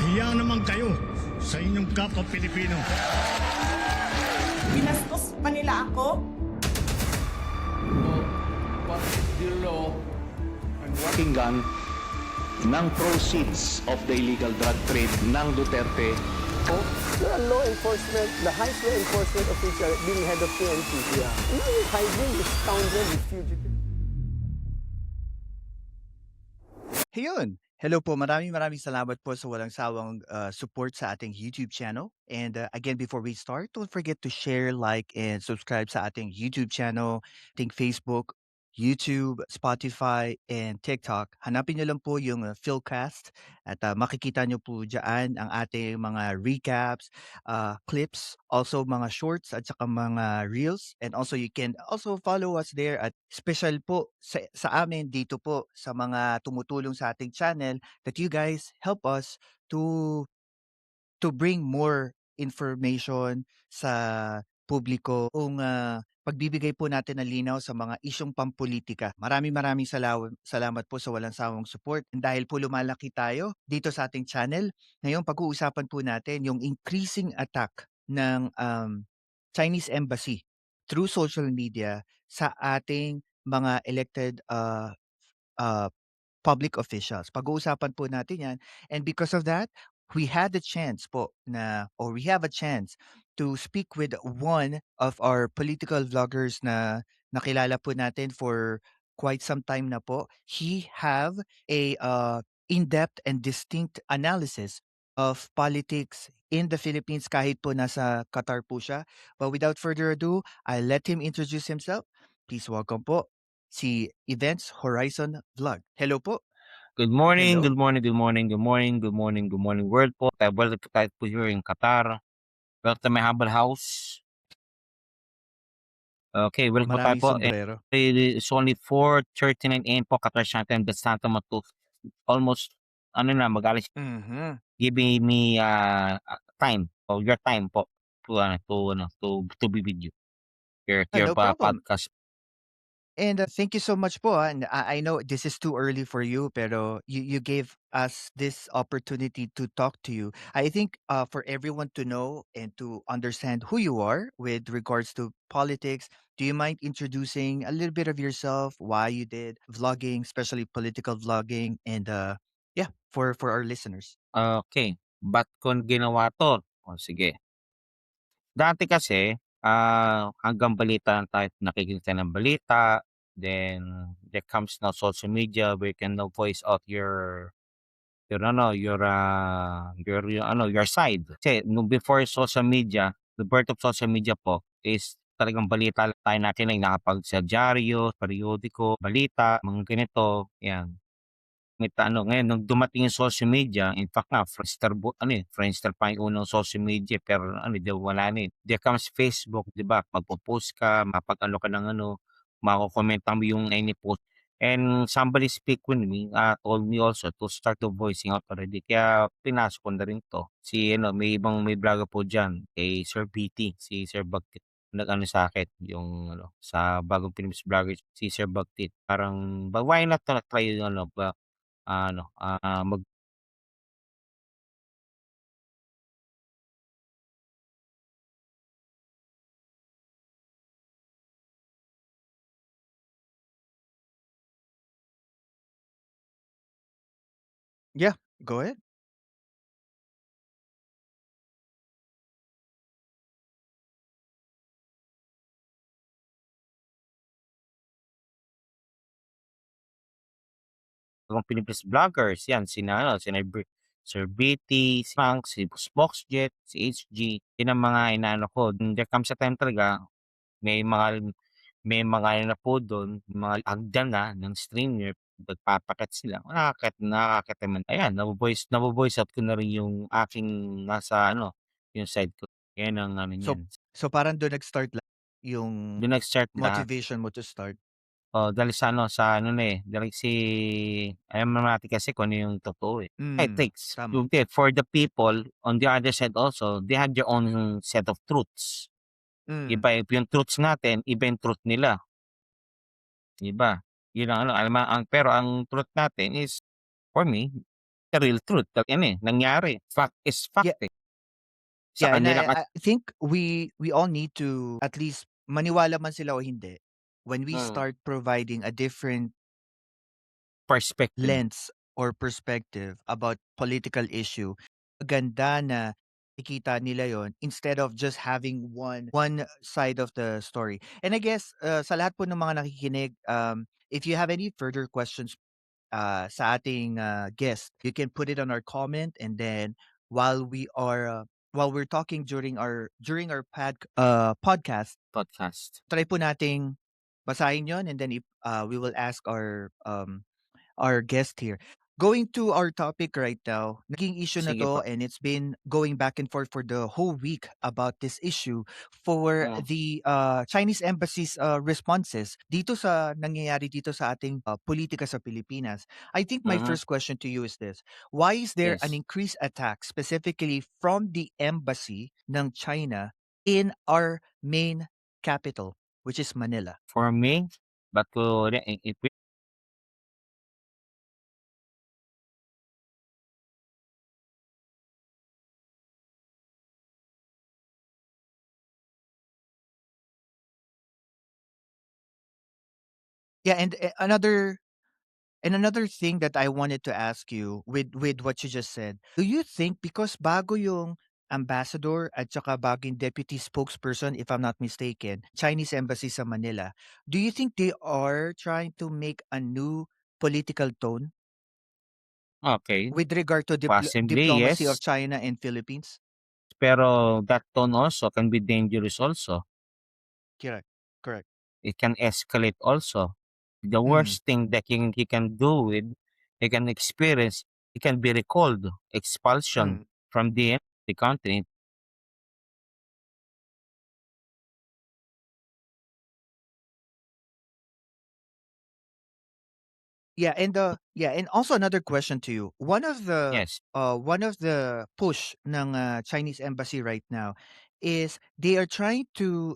Mahiya naman kayo sa inyong kapwa Pilipino. Binastos pa nila ako. What is the law and what Pakinggan ng proceeds of the illegal drug trade ng Duterte. You're a law enforcement, the highest law enforcement official being head of PNP. Yeah. Now you're hiding this scoundrel, this fugitive. Ayun. Hello po, maraming salamat po sa walang sawang support sa ating YouTube channel. And again, before we start, don't forget to share, like, and subscribe sa ating YouTube channel, ating Facebook, YouTube, Spotify, and TikTok. Hanapin nyo lang po yung Philcast at makikita nyo po dyan ang ating mga recaps, clips, also mga shorts at saka mga reels. And also you can also follow us there at special po sa amin dito po sa mga tumutulong sa ating channel that you guys help us to bring more information sa publiko kung pagbibigay po natin ng linaw sa mga isyong pampolitika. Maraming salamat po sa walang sawang support. And dahil po lumalaki tayo dito sa ating channel, ngayon pag-uusapan po natin yung increasing attack ng Chinese Embassy through social media sa ating mga elected uh, public officials. Pag-uusapan po natin yan. And because of that, we had the chance po na, or we have a chance to speak with one of our political vloggers na nakilala po natin for quite some time na po. He have a in-depth and distinct analysis of politics in the Philippines kahit po nasa Qatar po siya. But without further ado, I'll let him introduce himself. Please welcome po si Events Horizon Vlog. Hello po. Good morning, Hello. good morning, good morning, good morning, good morning, good morning world po. Welcome to tayo po here in Qatar. Welcome to my humble house. Okay, welcome po tayo Maraming po. sombrero. It's only 4:39 AM po Qatar time. That's not to almost mag-alis. Mhm. Giving me time or your time po to be with you. Your No problem. podcast. And thank you so much po. And I know this is too early for you, pero you gave us this opportunity to talk to you. I think for everyone to know and to understand who you are with regards to politics, do you mind introducing a little bit of yourself, why you did vlogging, especially political vlogging, and yeah, for our listeners. Okay, ba't ko ginawa to? O sige. Dati kasi, hanggang balita lang tayo nakikinig ng balita. Then there comes now social media where you can now voice out your side. Kasi nung before social media, the birth of social media po is talagang balita lang tayo nakikinig, nakapag sa dyaryo, periodiko, balita, mga ganito, yan. Ngayon nung dumating yung social media, in fact nga Friendster pa yung unang social media pero wala na, eh. There comes Facebook, 'di ba? Magpo-post ka, mapag-ano ka ng makokomenta mo yung any post. And somebody speak with me, told me also to start to voicing out already. Kaya pinasok ko na rin 'to. May vlogger po diyan, kay Sir BT, si Sir Bagtit. Nag-ano sa'kin yung sa bagong Philippines vlogger si Sir Bagtit. Parang why not try yung mag Yeah, go ahead. bagong Philippines vloggers, yan sina Sir BT, si Frank, si Boxjet, si HG, yun ang mga inaano ko. There comes a time talaga, may mga na po dun, mga hagdan na ng streamer, nagpapakat sila. Nakakakit naman. Ayan, nabo-voice out ko na rin yung aking nasa yung side ko. Yan ang So niyan. so parang doon nag-start lang yung Doon nag-start lahat. motivation mo to start. Dahil dahil alam naman natin kasi kung ano yung totoo, eh. It takes Tama. for the people on the other side also, they have their own set of truths. Mm. Iba yung truths natin, iba yung truth nila. Iba. Yun ang alam mo pero ang truth natin is, for me, the real truth. Yan nangyari. Fact is Yeah, fact eh. Sa yeah, and kanila I think we all need to at least maniwala man sila o hindi, when we start providing a different perspective. lens or perspective about political issue, maganda na ikita nila yon instead of just having one side of the story. And I guess sa lahat po ng mga nakikinig, if you have any further questions sa ating guest, you can put it on our comment, and then while we are while we're talking during our podcast, Podcast. try po nating basahin yon, and then if we will ask our guest here. Going to our topic right now, naging issue na Sige to, po. and it's been going back and forth for the whole week about this issue for the Chinese embassy's responses dito sa nangyayari dito sa ating politika sa Pilipinas. I think my first question to you is this: why is there an Yes. increased attack specifically from the embassy ng China in our main capital, which is Manila? For me, but if we Yeah, and another thing that I wanted to ask you with what you just said, do you think because bago yung ambassador at saka bago yung deputy spokesperson, if I'm not mistaken, Chinese embassy sa Manila, do you think they are trying to make a new political tone okay, with regard to possibly diplomacy of yes. China and Philippines? Pero that tone also can be dangerous also. Correct. Correct. It can escalate also. The Mhm. worst thing that he can do with, he can experience, he can be recalled, expulsion Mm. from the country. Yeah, and also another question to you. Yes, One of the push ng Chinese embassy right now is they are trying to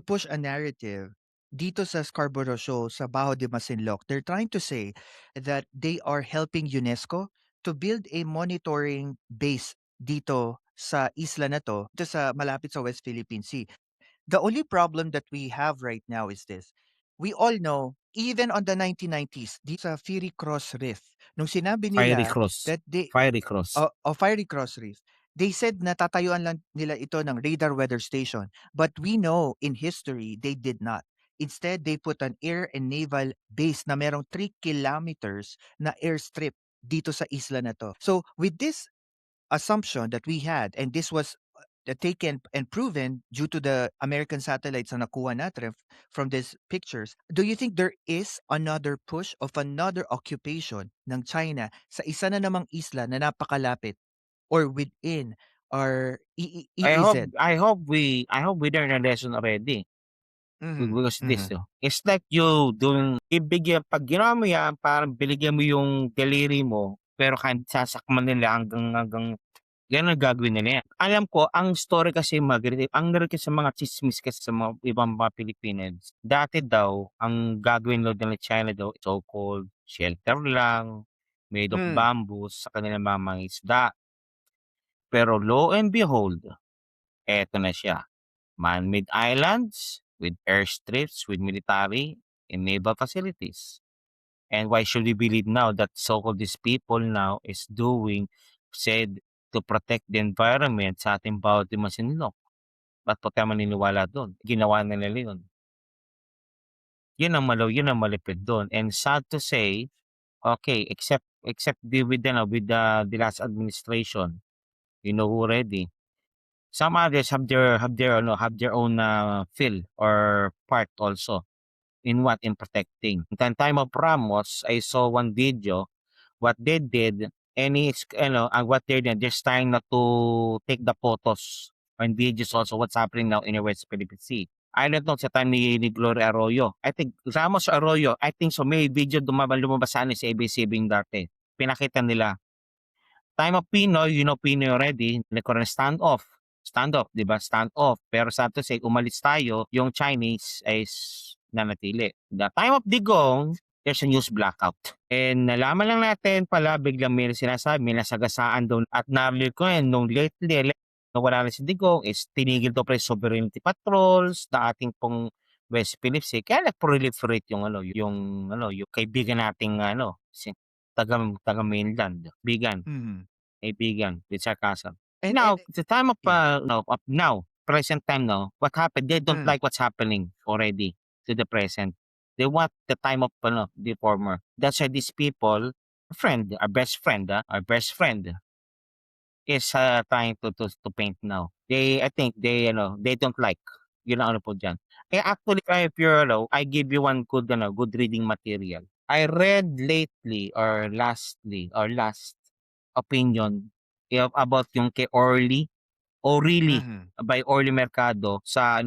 push a narrative dito sa Scarborough Shoal sa Bajo de Masinloc. They're trying to say that they are helping UNESCO to build a monitoring base dito sa isla na to, dito sa malapit sa West Philippine Sea. The only problem that we have right now is this. We all know, even on the 1990s, dito sa Fiery Cross Reef, nung sinabi fiery nila cross, that they, fiery cross. Fiery Cross Reef, they said na tatayuan lang nila ito ng radar weather station. But we know in history, they did not. Instead, they put an air and naval base na merong 3 kilometers na airstrip dito sa isla na to. So with this assumption that we had, and this was taken and proven due to the American satellites na nakuha natin from these pictures, do you think there is another push of another occupation ng China sa isa na namang isla na napakalapit or within our EEZ? I hope we learn a lesson already. Mhm, Because this, mhm. it's like you doing, pag ginawa mo yan, parang binigyan mo yung daliri mo, pero sasakman nila hanggang yan ang gagawin nila yan. Alam ko, ang story kasi ang narinig sa mga chismis kasi sa mga ibang mga Pilipinas, dati daw, ang gagawin nila China daw, so-called shelter lang, made of Mm. bamboo sa kanilang mga isda. Pero lo and behold, eto na siya. Man-made islands with airstrips, with military and naval facilities. And why should we believe now that so-called these people now is said to protect the environment sa ating bawat Masinloc? Ba't po tayo maniniwala doon? Ginawa na nila yun. Yun ang malipid doon. And sad to say, okay, except with the last administration, you know already, some others have their own feel or part also in protecting. In time of Ramos, I saw one video what they did, and what they did, just trying not to take the photos and videos also what's happening now in the West Philippine Sea. I don't know sa time ni Gloria Arroyo. I think Ramos Arroyo, I think so, may video lumabas sa ABS-CBN dati. Pinakita nila. Time of Pinoy, you know Pinoy already, nagkaroon ng standoff, di ba? Standoff. Pero sad to say, umalis tayo, yung Chinese ay nanatili. The time of Digong, there's a news blackout. And nalaman lang natin pala, biglang may sinasabi, may nasagasaan doon. At narinig ko yan, nung lately, nawala na si Digong, is tinigil to pre sovereignty patrols na ating pong West Philippines. Kaya nag-proliferate yung kaibigan nating taga mainland, Mhm. kaibigan, with sarcasm. And Now, and the time of yeah. present time now, what happened? They don't Mm. like what's happening already to the present. They want the time of the former. That's why these people, our best friend is trying to paint now. I think they don't like. Yun ang ano po dyan. Actually, if I give you one good reading material. I read lately or last opinion about yung kay Orly Mhm. by Orly Mercado sa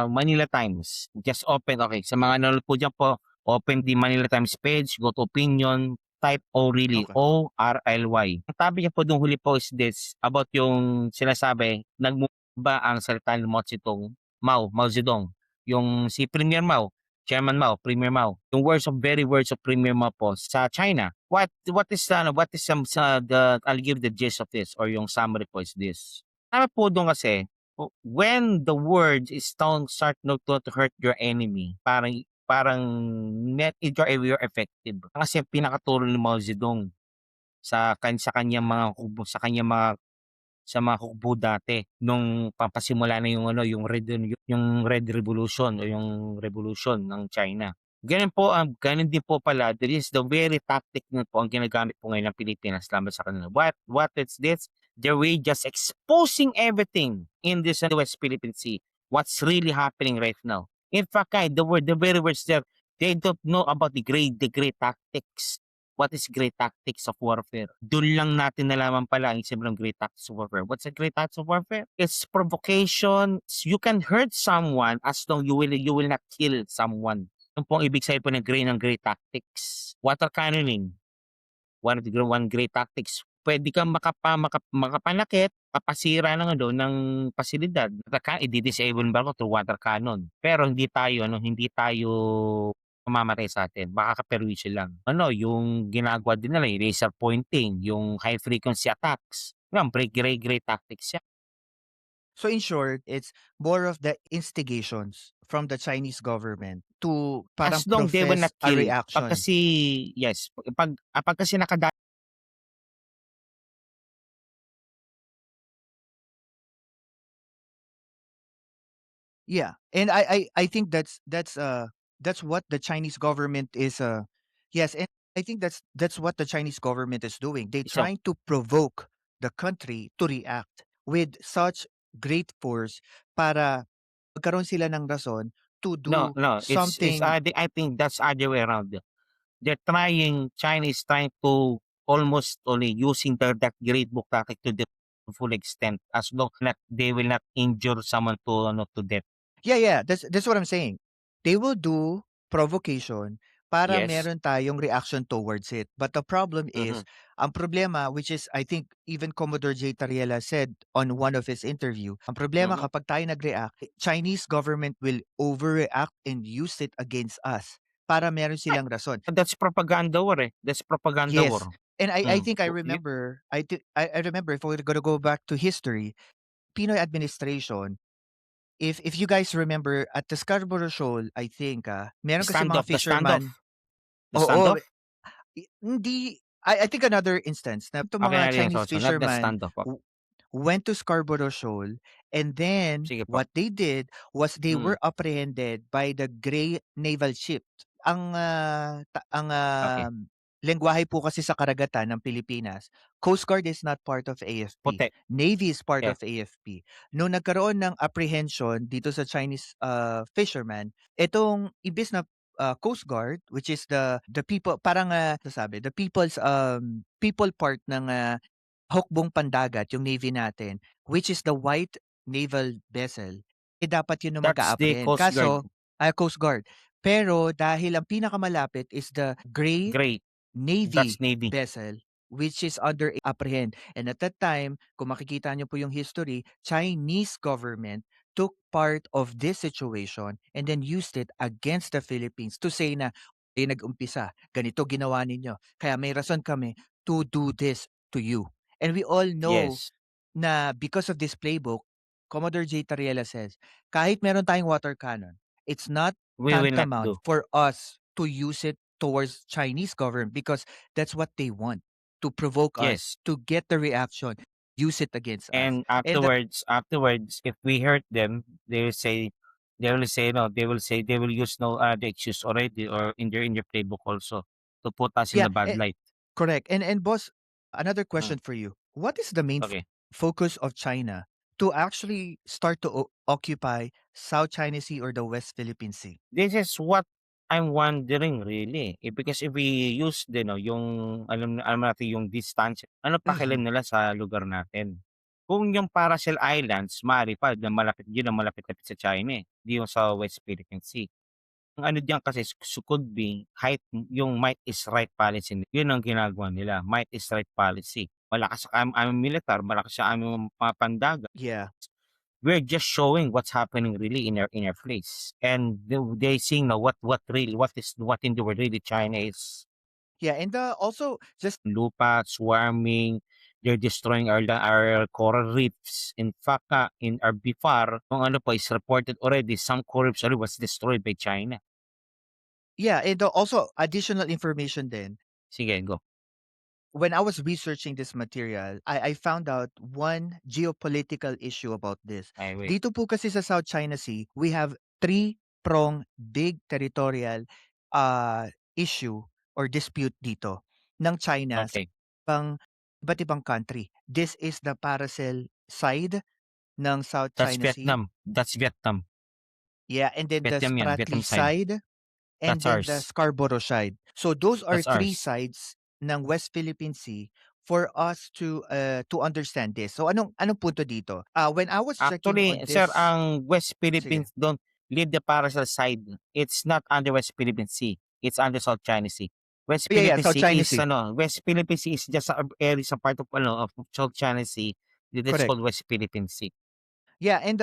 Manila Times. Just open, okay, sa mga nanonood po diyan po, open the Manila Times page, go to opinion, type O'Reilly, Okay. O-R-L-Y. Ang sabi niya po dun huli po is this, about yung sinasabi, nagmumba ang salita ni Mao Zedong. Yung si Premier Mao, Chairman Mao, Premier Mao. Yung very words of Premier Mao po sa China. What is I'll give the gist of this or yung summary po is this. Sabi po doon kasi, when the words start to hurt your enemy, parang net you're effective. Kasi pinakaturo ni Mao Zedong sa kanyang mga hukbo dati nung papasimula na yung Red Revolution o yung revolution ng China. Ganun din po pala, there is the very tactic na po ang ginagamit po ngayon ng Pilipinas laban sa kanila. What is this? They're really just exposing everything in this West Philippine Sea. What's really happening right now. In fact, the very words there, they don't know about the great tactics. What is great tactics of warfare? Doon lang natin nalaman pala ang isip ng great tactics of warfare. What's a great tactics of warfare? It's provocation. You can hurt someone as long you will not kill someone. Yung pong ibig sabihin po ng great tactics. Water cannoning. One great tactics. Pwede kang makapanakit, kapasira ng pasilidad. I-disable ba ko through water cannon. Pero hindi tayo mamamatay sa atin. Baka kaperwisyo lang. Yung ginagawa din nila, yung laser pointing, yung high frequency attacks. Yan, great tactics yan. So in short, it's more of the instigations from the Chinese government to parang As long they will profess not a kill. reaction. Pag kasi nakadali Yeah, and I think that's what the Chinese government is yes, and I think that's what the Chinese government is doing. They're so, trying to provoke the country to react with such great force para magkaroon sila ng rason to no, do it's something. I think that's other way around. China is trying to almost only using that great book tactic to the full extent as long that they will not injure someone to death. Yeah, that's what I'm saying. They will do provocation para Yes. meron tayong reaction towards it. But the problem is, Mhm. ang problema, which is I think even Commodore J. Tariela said on one of his interview, ang problema Mhm. kapag tayo nag-react, Chinese government will overreact and use it against us para meron silang rason. That's propaganda war eh. That's propaganda Yes. war. And I Mm. think I Y- remember, I remember if we're gonna go back to history, Pinoy administration, if you guys remember at the Scarborough Shoal, I think, meron kasi mga The standoff. fisherman. The Oo, standoff? hindi I think another instance na itong Okay, mga okay, Chinese so not the fisherman standoff. went to Scarborough Shoal, and then Sige po. what they did was they Mm. were apprehended by the gray naval ship. Ang Okay. lengguwahe po kasi sa karagatan ng Pilipinas, Coast Guard is not part of AFP. Puti. Navy is part Yeah. of AFP. Nung nagkaroon ng apprehension dito sa Chinese fisherman, itong ibis na Coast Guard, which is the people, parang the people part ng hukbong pandagat, yung Navy natin, which is the white naval vessel, dapat yun yung That's the mag-a-apprehend. Coast Guard. Coast Guard. Pero dahil ang pinakamalapit is the gray Great. Navy That's Navy. vessel, which is under apprehend. And at that time, kung makikita nyo po yung history, Chinese government took part of this situation and then used it against the Philippines to say na nag-umpisa, ganito ginawa ninyo, kaya may rason kami to do this to you. And we all know Yes, na because of this playbook, Commodore J. Tariela says, kahit meron tayong water cannon, it's not we will not tantamount do. for us to use it towards Chinese government because that's what they want, to provoke us, Yes. to get the reaction, use it against us. And And afterwards, if we hurt them, they will use no the excuse already or in their playbook also to put us in yeah, the bad light. correct. And boss, another Mm, question for you. What is the main okay. focus of China to actually start to occupy South China Sea or the West Philippine Sea? This is what I'm wondering really. Because if we use din no, yung alam natin yung distance, ano Mhm. pakialam nila sa lugar natin? Kung yung Paracel Islands, maaari pa na malapit yun ang malapit-lapit sa China, eh, di yung sa West Philippine Sea. Ang ano diyan kasi could be height yung might is right policy, yun ang ginagawa nila, might is right policy. Malakas ang aming militar, malakas ang aming mga pandagat. Yeah. We're just showing what's happening really in our place. And they seeing now what in the world really China is. Yeah, and also just Lupa, swarming, they're destroying our coral reefs. In fact, in our BIFAR, kung ano pa is reported already, some coral reefs already was destroyed by China. yeah, and also additional information then. Sige, go. When I was researching this material, I found out one geopolitical issue about this. Ay, wait. Dito po kasi sa South China Sea, we have three-prong big territorial issue or dispute dito ng China sa Okay. iba't ibang country. This is the Paracel side ng South That's China Sea. Vietnam. That's Vietnam. Yeah, and then the Vietnam yan, Spratly Vietnam side. side, and That's then the ours. Scarborough side. So those are That's three ours. sides ng West Philippine Sea for us to understand this. So anong punto dito? When I was checking Actually, on sir, this, ang West sige. Philippines don't leave the Paracel side. It's not under West Philippine Sea. It's under South China Sea. West Yeah, Philippine South Sea China is Sea. West Philippine Sea is just a area, sa part of of South China Sea. That's Correct. called West Philippine Sea. Yeah, and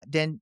then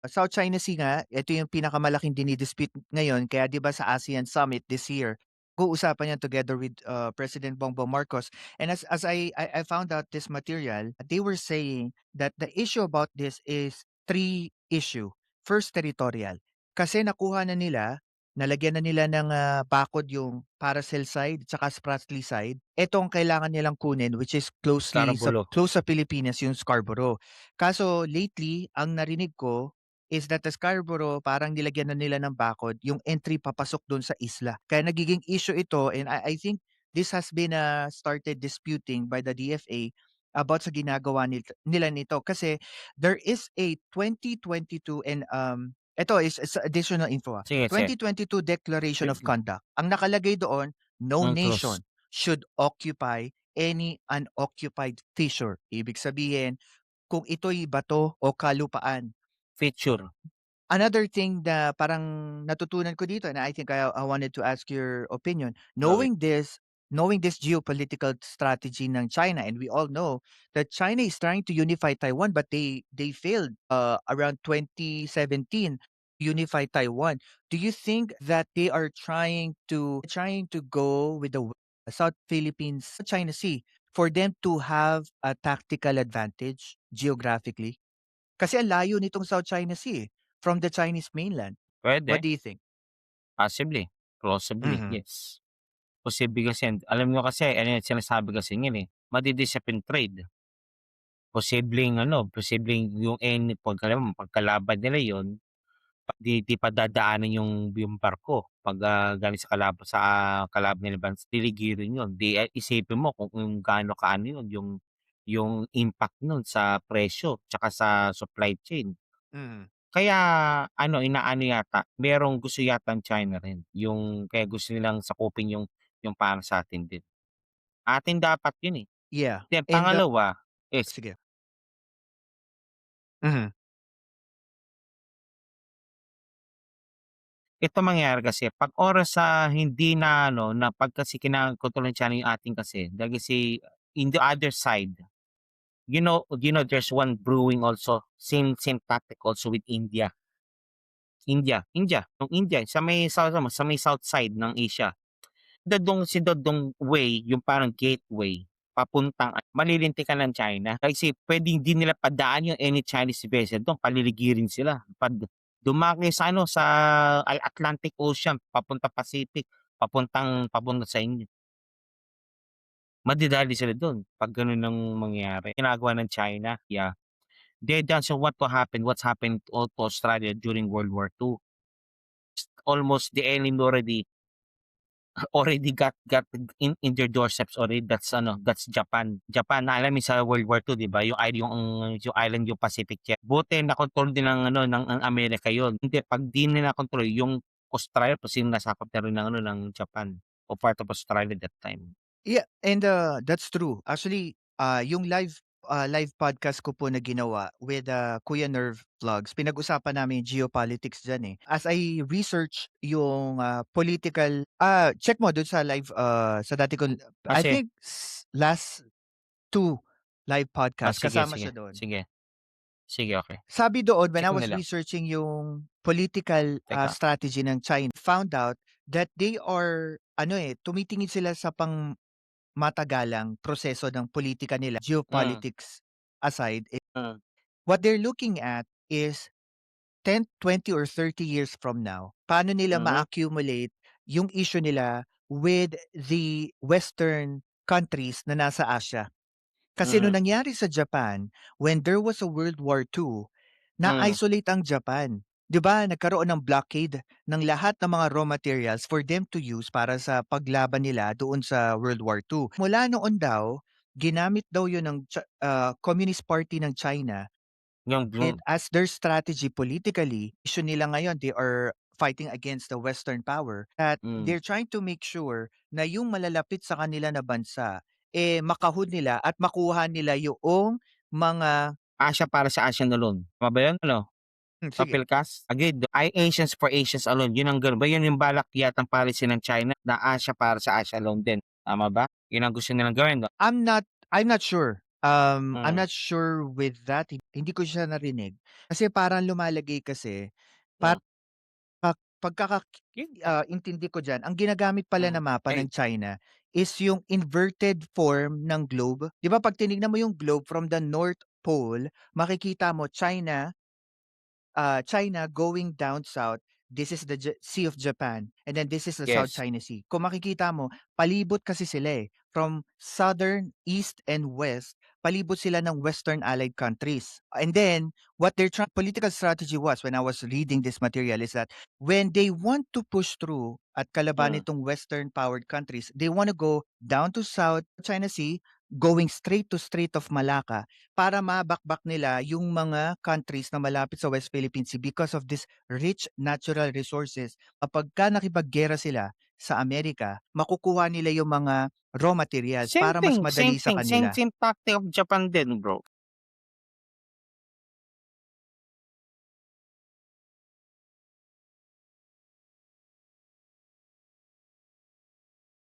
South China Sea nga, ito yung pinakamalaking dinidispute ngayon. Kaya 'di ba sa ASEAN Summit this year, uusapan yan together with President Bongbong Marcos. And as I found out this material, they were saying that the issue about this is three issue. First, territorial. Kasi nakuha na nila, nalagyan na nila ng bakod yung Paracel side at saka Spratly side. Ito ang kailangan nilang kunin, which is Scarborough. close sa Pilipinas, yung Scarborough. Kaso lately, ang narinig ko is that the Scarborough parang nilagyan na nila ng bakod yung entry papasok doon sa isla. Kaya nagiging issue ito, and I think this has been started disputing by the DFA about sa ginagawa nila nito kasi there is a 2022 and ito is additional info. Sige, sige. 2022 Declaration of Conduct. Ang nakalagay doon, no nation Close. should occupy any unoccupied fissure. Ibig sabihin, kung ito'y bato o kalupaan. Feature. Another thing na parang natutunan ko dito, and I think I wanted to ask your opinion, Okay. knowing this geopolitical strategy ng China, and we all know that China is trying to unify Taiwan, but they failed around 2017 to unify Taiwan. Do you think that they are trying to go with the South Philippines, China Sea, for them to have a tactical advantage geographically? Kasi ang layo nitong South China Sea, from the Chinese mainland. What Pwede. do you think? Possibly. Plausibly. Mhm. Yes. Posible kasi yan. Alam nyo kasi, ano yung sinasabi kasi yun eh, madidiscipline trade. Posibleng yung pagkalaban nila yun, di pa dadaanan yung barko pag galing sa kalaban nila bansa, diligirin yun. Isipin mo kung gaano kaano yun, yung impact nun sa presyo tsaka sa supply chain. Mhm. Kaya inaano yata, merong gusto yata ang China rin, yung kaya gusto nilang sakupin yung para sa atin din. Atin dapat yun eh. Yeah, Then and pangalawa is, sige. Mhm. ito mangyayari kasi 'pag oras sa hindi na na 'pag kasi kinokontrol ng China yung atin kasi, dahil kasi in the other side, there's one brewing also, same tactic also with India. India sa may south side ng Asia. Si Dodong Way, yung parang gateway papuntang malilintikan ng China. Kasi puwedeng di nila padaan yung any Chinese vessel dun, paliligirin sila. Dumaki sa sa Atlantic Ocean, papunta Pacific, papunta sa inyo. Madidali sila dun 'pag ganun ang mangyari. Ginagawa ng China, yeah. They doesn't want to happen what's happened to Australia during World War II. Almost the enemy already got in their doorsteps already. That's Japan. Japan na alam mo sa World War II, 'di ba? Yung island yung Pacific jet. Buti nakontrol din ng Amerika yon. Hindi, 'pag di nila nakontrol yung Australia, kasi nasakop na rin ng Japan o part of Australia that time. Yeah, and that's true. Actually, yung live podcast ko po na ginawa with Kuya Nerve Vlogs, pinag-usapan namin yung geopolitics diyan eh. As I research yung political, check mo dun sa live, sa dati ko, I Kasi think last 2 live podcast, sige, kasama siya doon. sige. Sige, okay. Sabi doon, when Check I ko was na lang. researching yung political Teka. strategy ng China, found out that they are, tumitingin sila sa matagalang proseso ng politika nila, geopolitics aside, Mm. what they're looking at is 10, 20 or 30 years from now, paano nila Mhm. ma-accumulate yung issue nila with the Western countries na nasa Asia. Kasi nung Mhm. nangyari sa Japan, when there was a World War II, na-isolate ang Japan. 'Di ba, nagkaroon ng blockade ng lahat ng mga raw materials for them to use para sa paglaban nila doon sa World War II. Mula noon daw, ginamit daw 'yun ng Communist Party ng China Yung as their strategy politically. Issue nila ngayon, they are fighting against the Western power, that they're trying to make sure na yung malalapit sa kanila na bansa, makahon nila at makuha nila yung mga Asia para sa Asian alone. Tama ba yun? Sa sige. PhilCast? Agreed. Asians for Asians alone. Yun ang ganun ba? Yun yung balak yatang policy ng China na Asia para sa Asia alone din. Tama ba? Yun ang gusto nilang gawin, no? I'm not sure. I'm Mm. not sure with that. Hindi ko siya narinig. Kasi parang lumalagay kasi, Mm. par intindi ko diyan, ang ginagamit pala na mapa Eh, ng China is yung inverted form ng globe. 'Di ba 'pag tinignan mo yung globe from the North Pole, makikita mo China going down south, this is the Sea of Japan, and then this is the South yes. China Sea. Kung makikita mo, palibot kasi sila eh. From southern, east, and west, palibot sila ng Western allied countries. And then, what their political strategy was when I was reading this material is that when they want to push through at kalaban Mm. itong Western powered countries, they want to go down to South China Sea, going straight to Strait of Malacca, para mabakbak nila yung mga countries na malapit sa West Philippine Sea because of this rich natural resources. Kapagka nakipaggera sila sa Amerika, makukuha nila yung mga raw materials Same para mas thing, same madali sa thing, same kanila. same tactic of Japan din, bro.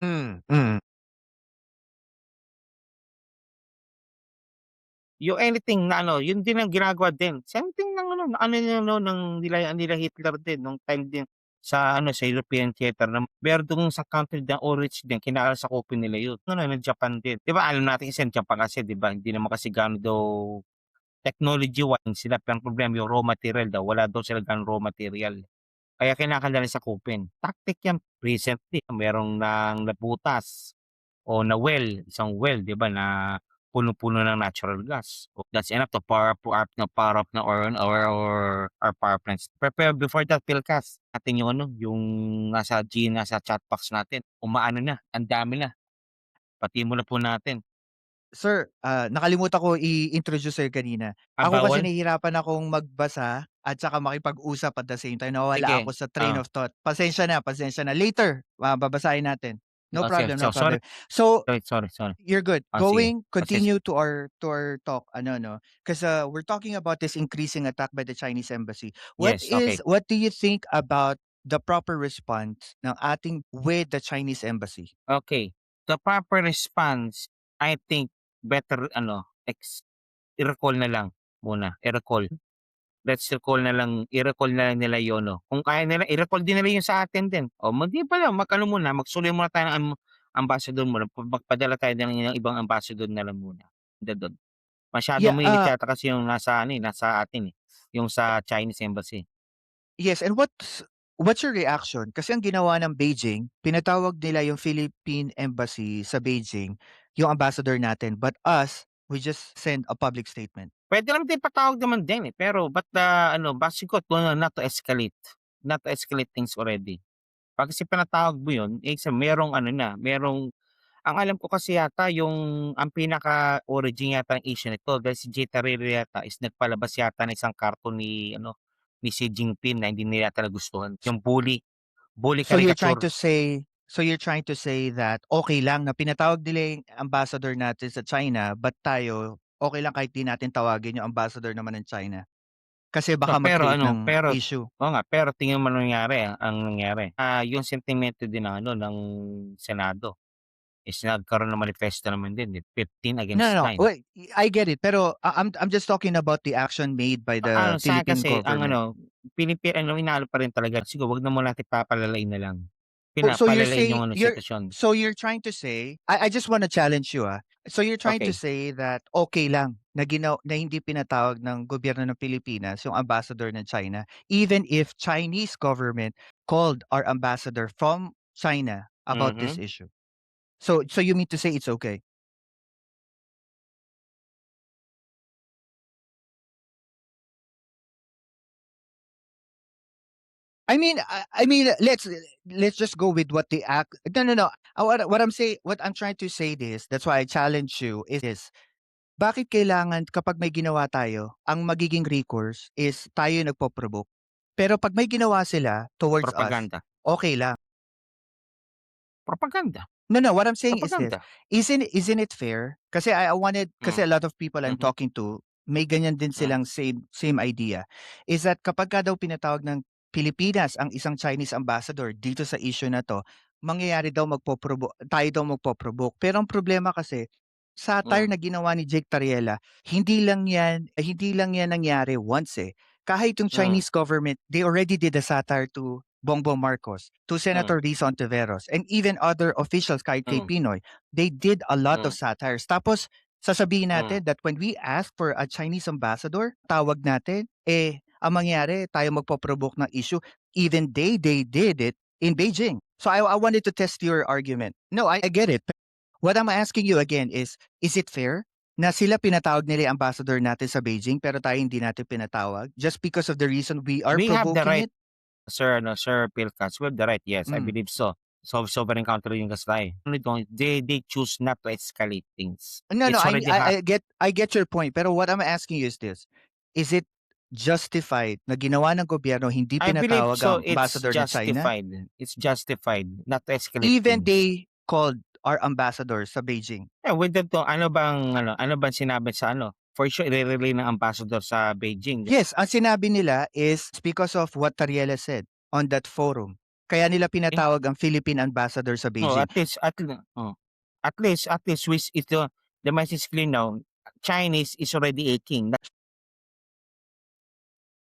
Mm. Yung anything na yun din ang ginagawa din. Same thing ng ng nila Hitler din nung time din sa European theater na meron dun sa country na Ulrich din, kinakasakupin nila yun. Ng Japan din. 'Di ba alam natin kasi ang Japan kasi 'di ba, hindi naman kasi gaano daw technology-wise sila, pero ang problema yung raw material daw, wala daw sila gaanong raw material. Kaya kailangan nila sakupin. Tactic yan. Recently, merong nabutas o isang well, 'di ba, na punong-puno ng natural gas. That's enough to power up na our power plants. Pero before that, Philcast, natin yung nasa chat box natin. Umaano na, ang dami na. Pati mo na po natin. Sir, nakalimutan ko i-introduce sa'yo kanina. Ang Ako kasi bawal? nahihirapan akong magbasa at saka makipag-usap at the same time. Nawawala Sige. ako sa train of thought. Pasensya na, pasensya na. Later, babasahin natin. No Sige. problem, no Sorry. problem. So, Sorry. you're good. Sige. Continue to our talk, because we're talking about this increasing attack by the Chinese embassy. Yes, okay. What do you think about the proper response ng ating with the Chinese embassy? Okay. The proper response, I think better i-recall na lang muna. I-recall let's recall na lang, i-recall na lang nila yun, no? Kung kaya nila, i-recall din nila yun sa atin din. O, hindi pa lang, mag-ano muna, magsuloy muna tayo ng ambassador muna, magpadala tayo ng ibang ambassador na lang muna. Doon. Masyadong Yeah, mainit yata kasi yung nasa, ano, nasa atin, yung sa Chinese Embassy. yes, and what's your reaction? Kasi ang ginawa ng Beijing, pinatawag nila yung Philippine Embassy sa Beijing, yung ambassador natin, but us, we just send a public statement. Pwede naman din patawag naman din, pero ba't basikot not to escalate things already. Pag kasi pinatawag mo yun, merong ang alam ko kasi yata ang pinaka-origin yata ng issue nito dahil si Jay Tarrio yata is nagpalabas yata ng isang karton ni Xi Jinping na hindi nila yata nagustuhan. Yung bully So you're trying caricature. to say that okay lang na pinatawag nila yung ambassador natin sa China, but tayo, okay lang kahit di natin tawagin yung ambassador naman ng China. Kasi So, baka pero mag-create ng pero issue. oo nga, pero tingnan mo ang nangyari. Yung sentimento din ng Senado is nagkaroon ng manifesto naman din, 15 against No. 9. Wait, I get it. Pero I'm just talking about the action made by the Sa Philippine kasi government. inaano pa rin talaga. Siguro wag na muna natin papalalain na lang. So you're Pinapalalain yung saying sitwasyon. so you're trying to say, I just want to challenge you. So you're trying to Okay. say that okay lang na na hindi pinatawag ng gobyerno ng Pilipinas yung ambassador ng China, even if Chinese government called our ambassador from China about this Mhm. issue. So you mean to say it's okay? I mean, let's just go with what the act. No. What I'm trying to say this. That's why I challenge you. Is this? Bakit kailangan kapag may ginawa tayo, ang magiging recourse is tayo yung nagpo-provoke. Pero pag may ginawa sila towards us, Propaganda. okay lang. Propaganda. No. What I'm saying is this. Propaganda. Isn't it fair? Kasi kasi a lot of people I'm Mhm. talking to, may ganyan din silang same idea. Is that kapag ka daw pinatawag ng Pilipinas ang isang Chinese ambassador dito sa issue na to, mangyayari daw tayo daw magpo-provoke. Pero ang problema kasi, satire na ginawa ni Jake Tariela, hindi lang yan nangyari once eh. Kahit yung Chinese government, they already did a satire to Bongbong Marcos, to Senator Rizon Tiveros, and even other officials kahit kay Pinoy. They did a lot of satires. Tapos, sasabihin natin that when we ask for a Chinese ambassador, tawag natin, ang mangyari, tayo magpo-provoke ng issue. Even they did it in Beijing. So I wanted to test your argument. No, I get it. What I'm asking you again is it fair na sila pinatawag nila yung ambassador natin sa Beijing pero tayo hindi natin pinatawag just because of the reason we are We have the provoking right, it? Sir Pilcats, we have the right, yes, I Mm. believe so. So, sovereign country yung kasi tayo. They choose not to escalate things. No, It's already happened. I get your point. Pero what I'm asking you is this. Is it justified na ginawa ng gobyerno hindi I believe pinatawag so. ang It's ambassador ng China? justified. It's justified not to escalate Even things. they called our ambassador sa Beijing. Yeah, with them to, ano bang sinabi sa for sure, i-relay ng ambassador sa Beijing. Yes, ang sinabi nila is because of what Tariela said on that forum. Kaya nila pinatawag ang Philippine ambassador sa Oh, Beijing. at least, the message clear now. Chinese is already aching.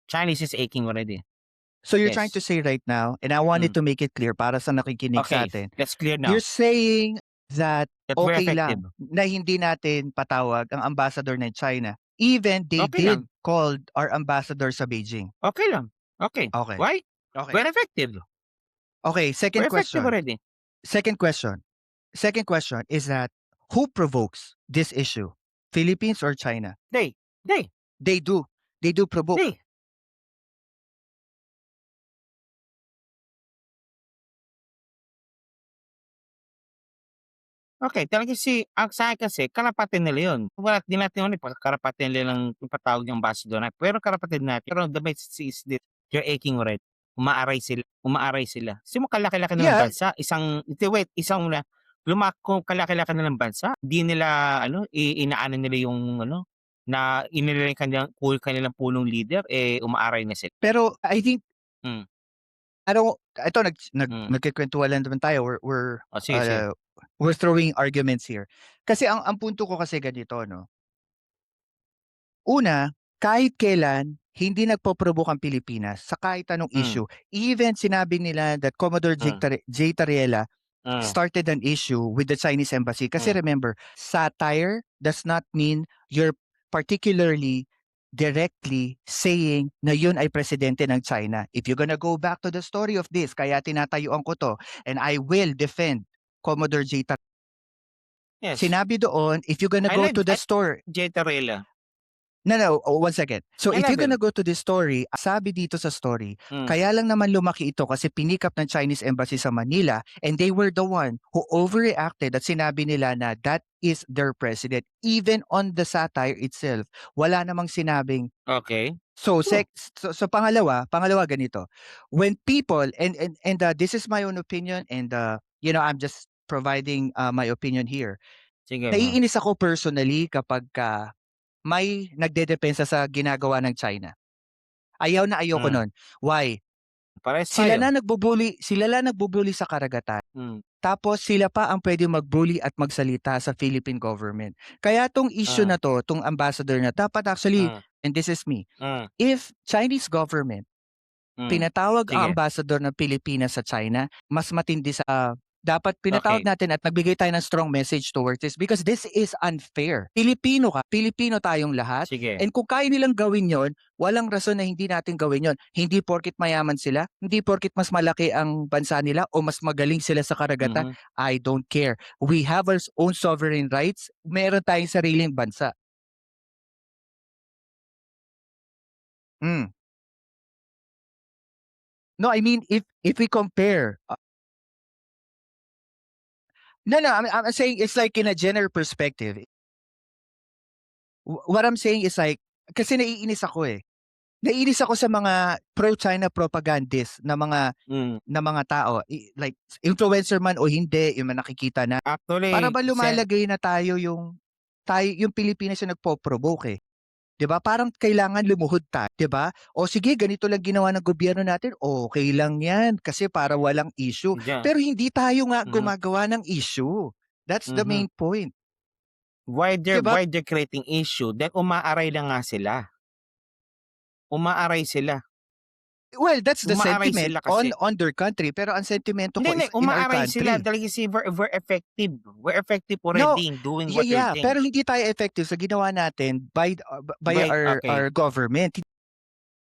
Chinese is aching already. So you're Yes. trying to say right now, and I wanted to make it clear para sa nakikinig sa Okay, atin, that's clear now. you're saying that That we're okay effective. lang na hindi natin patawag ang ambassador ng China. Even they Okay did lang. called our ambassador sa Beijing. Okay lang. Okay. Okay. Why? Okay. We're effective. Okay, second We're effective question. already. Second question is that who provokes this issue? Philippines or China? They. They do provoke. They. Okay, talaga ang sa akin kasi, karapatan nila yun. Wala, di natin karapatan nila ng ipatawag yung ambassador na. Pero karapatan natin. Pero the message is that you're aching already. Umaaray sila. Kasi mo kalaki-laki na ng Yeah. bansa. Kung kalaki-laki na ng bansa, di nila, inaano nila yung, na inilay kanilang punong leader, umaaray na sila. Pero I think Mm. ito Mm. nagkikwentuhan lang naman tayo. Sige. We're throwing arguments here. Kasi ang punto ko kasi ganito, no. Una, kahit kailan, hindi nagpo-provoke ang Pilipinas sa kahit anong Hmm. issue. Even sinabi nila that Commodore Hmm. J. Tariela Hmm. started an issue with the Chinese embassy. Kasi Hmm. remember, satire does not mean you're particularly directly saying na yun ay presidente ng China. If you're gonna go back to the story of this, kaya tinatayuan ko to, and I will defend Commodore J. Tariela. Yes. Sinabi doon, if you're gonna I go like to the store, J. Tarela. No, 1 second. So I if you're love him. gonna go to this story, sabi dito sa story, Hmm. kaya lang naman lumaki ito kasi pinikap ng Chinese embassy sa Manila and they were the one who overreacted at sinabi nila na that is their president. Even on the satire itself, wala namang sinabing. Okay. So, True. so pangalawa ganito. When people, and this is my own opinion and I'm just providing my opinion here. Sige mo. Naiinis ako personally kapag may nagdedepensa sa ginagawa ng China. Ayaw na ayaw ko Hmm. nun. Why? Parehas Sila tayo. na nagbubuli sa karagatan. Hmm. Tapos sila pa ang pwedeng magbully at magsalita sa Philippine government. Kaya tong issue na to, tong ambassador na, dapat actually, Hmm. and this is me, Hmm. if Chinese government Hmm. pinatawag ang Sige. ambassador ng Pilipinas sa China, mas matindi sa dapat pinatawag Okay. natin at nagbigay tayo ng strong message towards this because this is unfair. Pilipino ka, Pilipino tayong lahat. Sige. And kung kaya nilang gawin yon, walang rason na hindi natin gawin yon. Hindi porkit mayaman sila, hindi porkit mas malaki ang bansa nila o mas magaling sila sa karagatan. Mhm. I don't care. We have our own sovereign rights. Meron tayong sariling bansa. Mm. No, I mean, if we compare, no, I'm saying it's like in a general perspective. What I'm saying is like, kasi naiinis ako eh. Naiinis ako sa mga pro-China propagandists Hmm. na mga tao. Like, influencer man o hindi, yung mga nakikita na. Actually, Para ba lumalagay na yung Pilipinas yung nagpo-provoke eh. 'Di ba? Parang kailangan lumuhod tayo, 'di ba? O sige, ganito lang ginawa ng gobyerno natin, okay lang 'yan kasi para walang issue. Diyan. Pero hindi tayo nga Mhm. gumagawa ng issue. That's the Mhm. main point. Why 'Di ba? they're creating issue? Dahil umaaray na nga sila. Umaaray sila. Well, that's the Umaaray sentiment sila kasi. on their country, pero ang sentimento ko Hindi, is in our umaaray sila country. dahil kasi we're effective. We're effective No, already in doing what yeah, they're pero saying. hindi tayo effective sa ginawa natin by Okay. our government.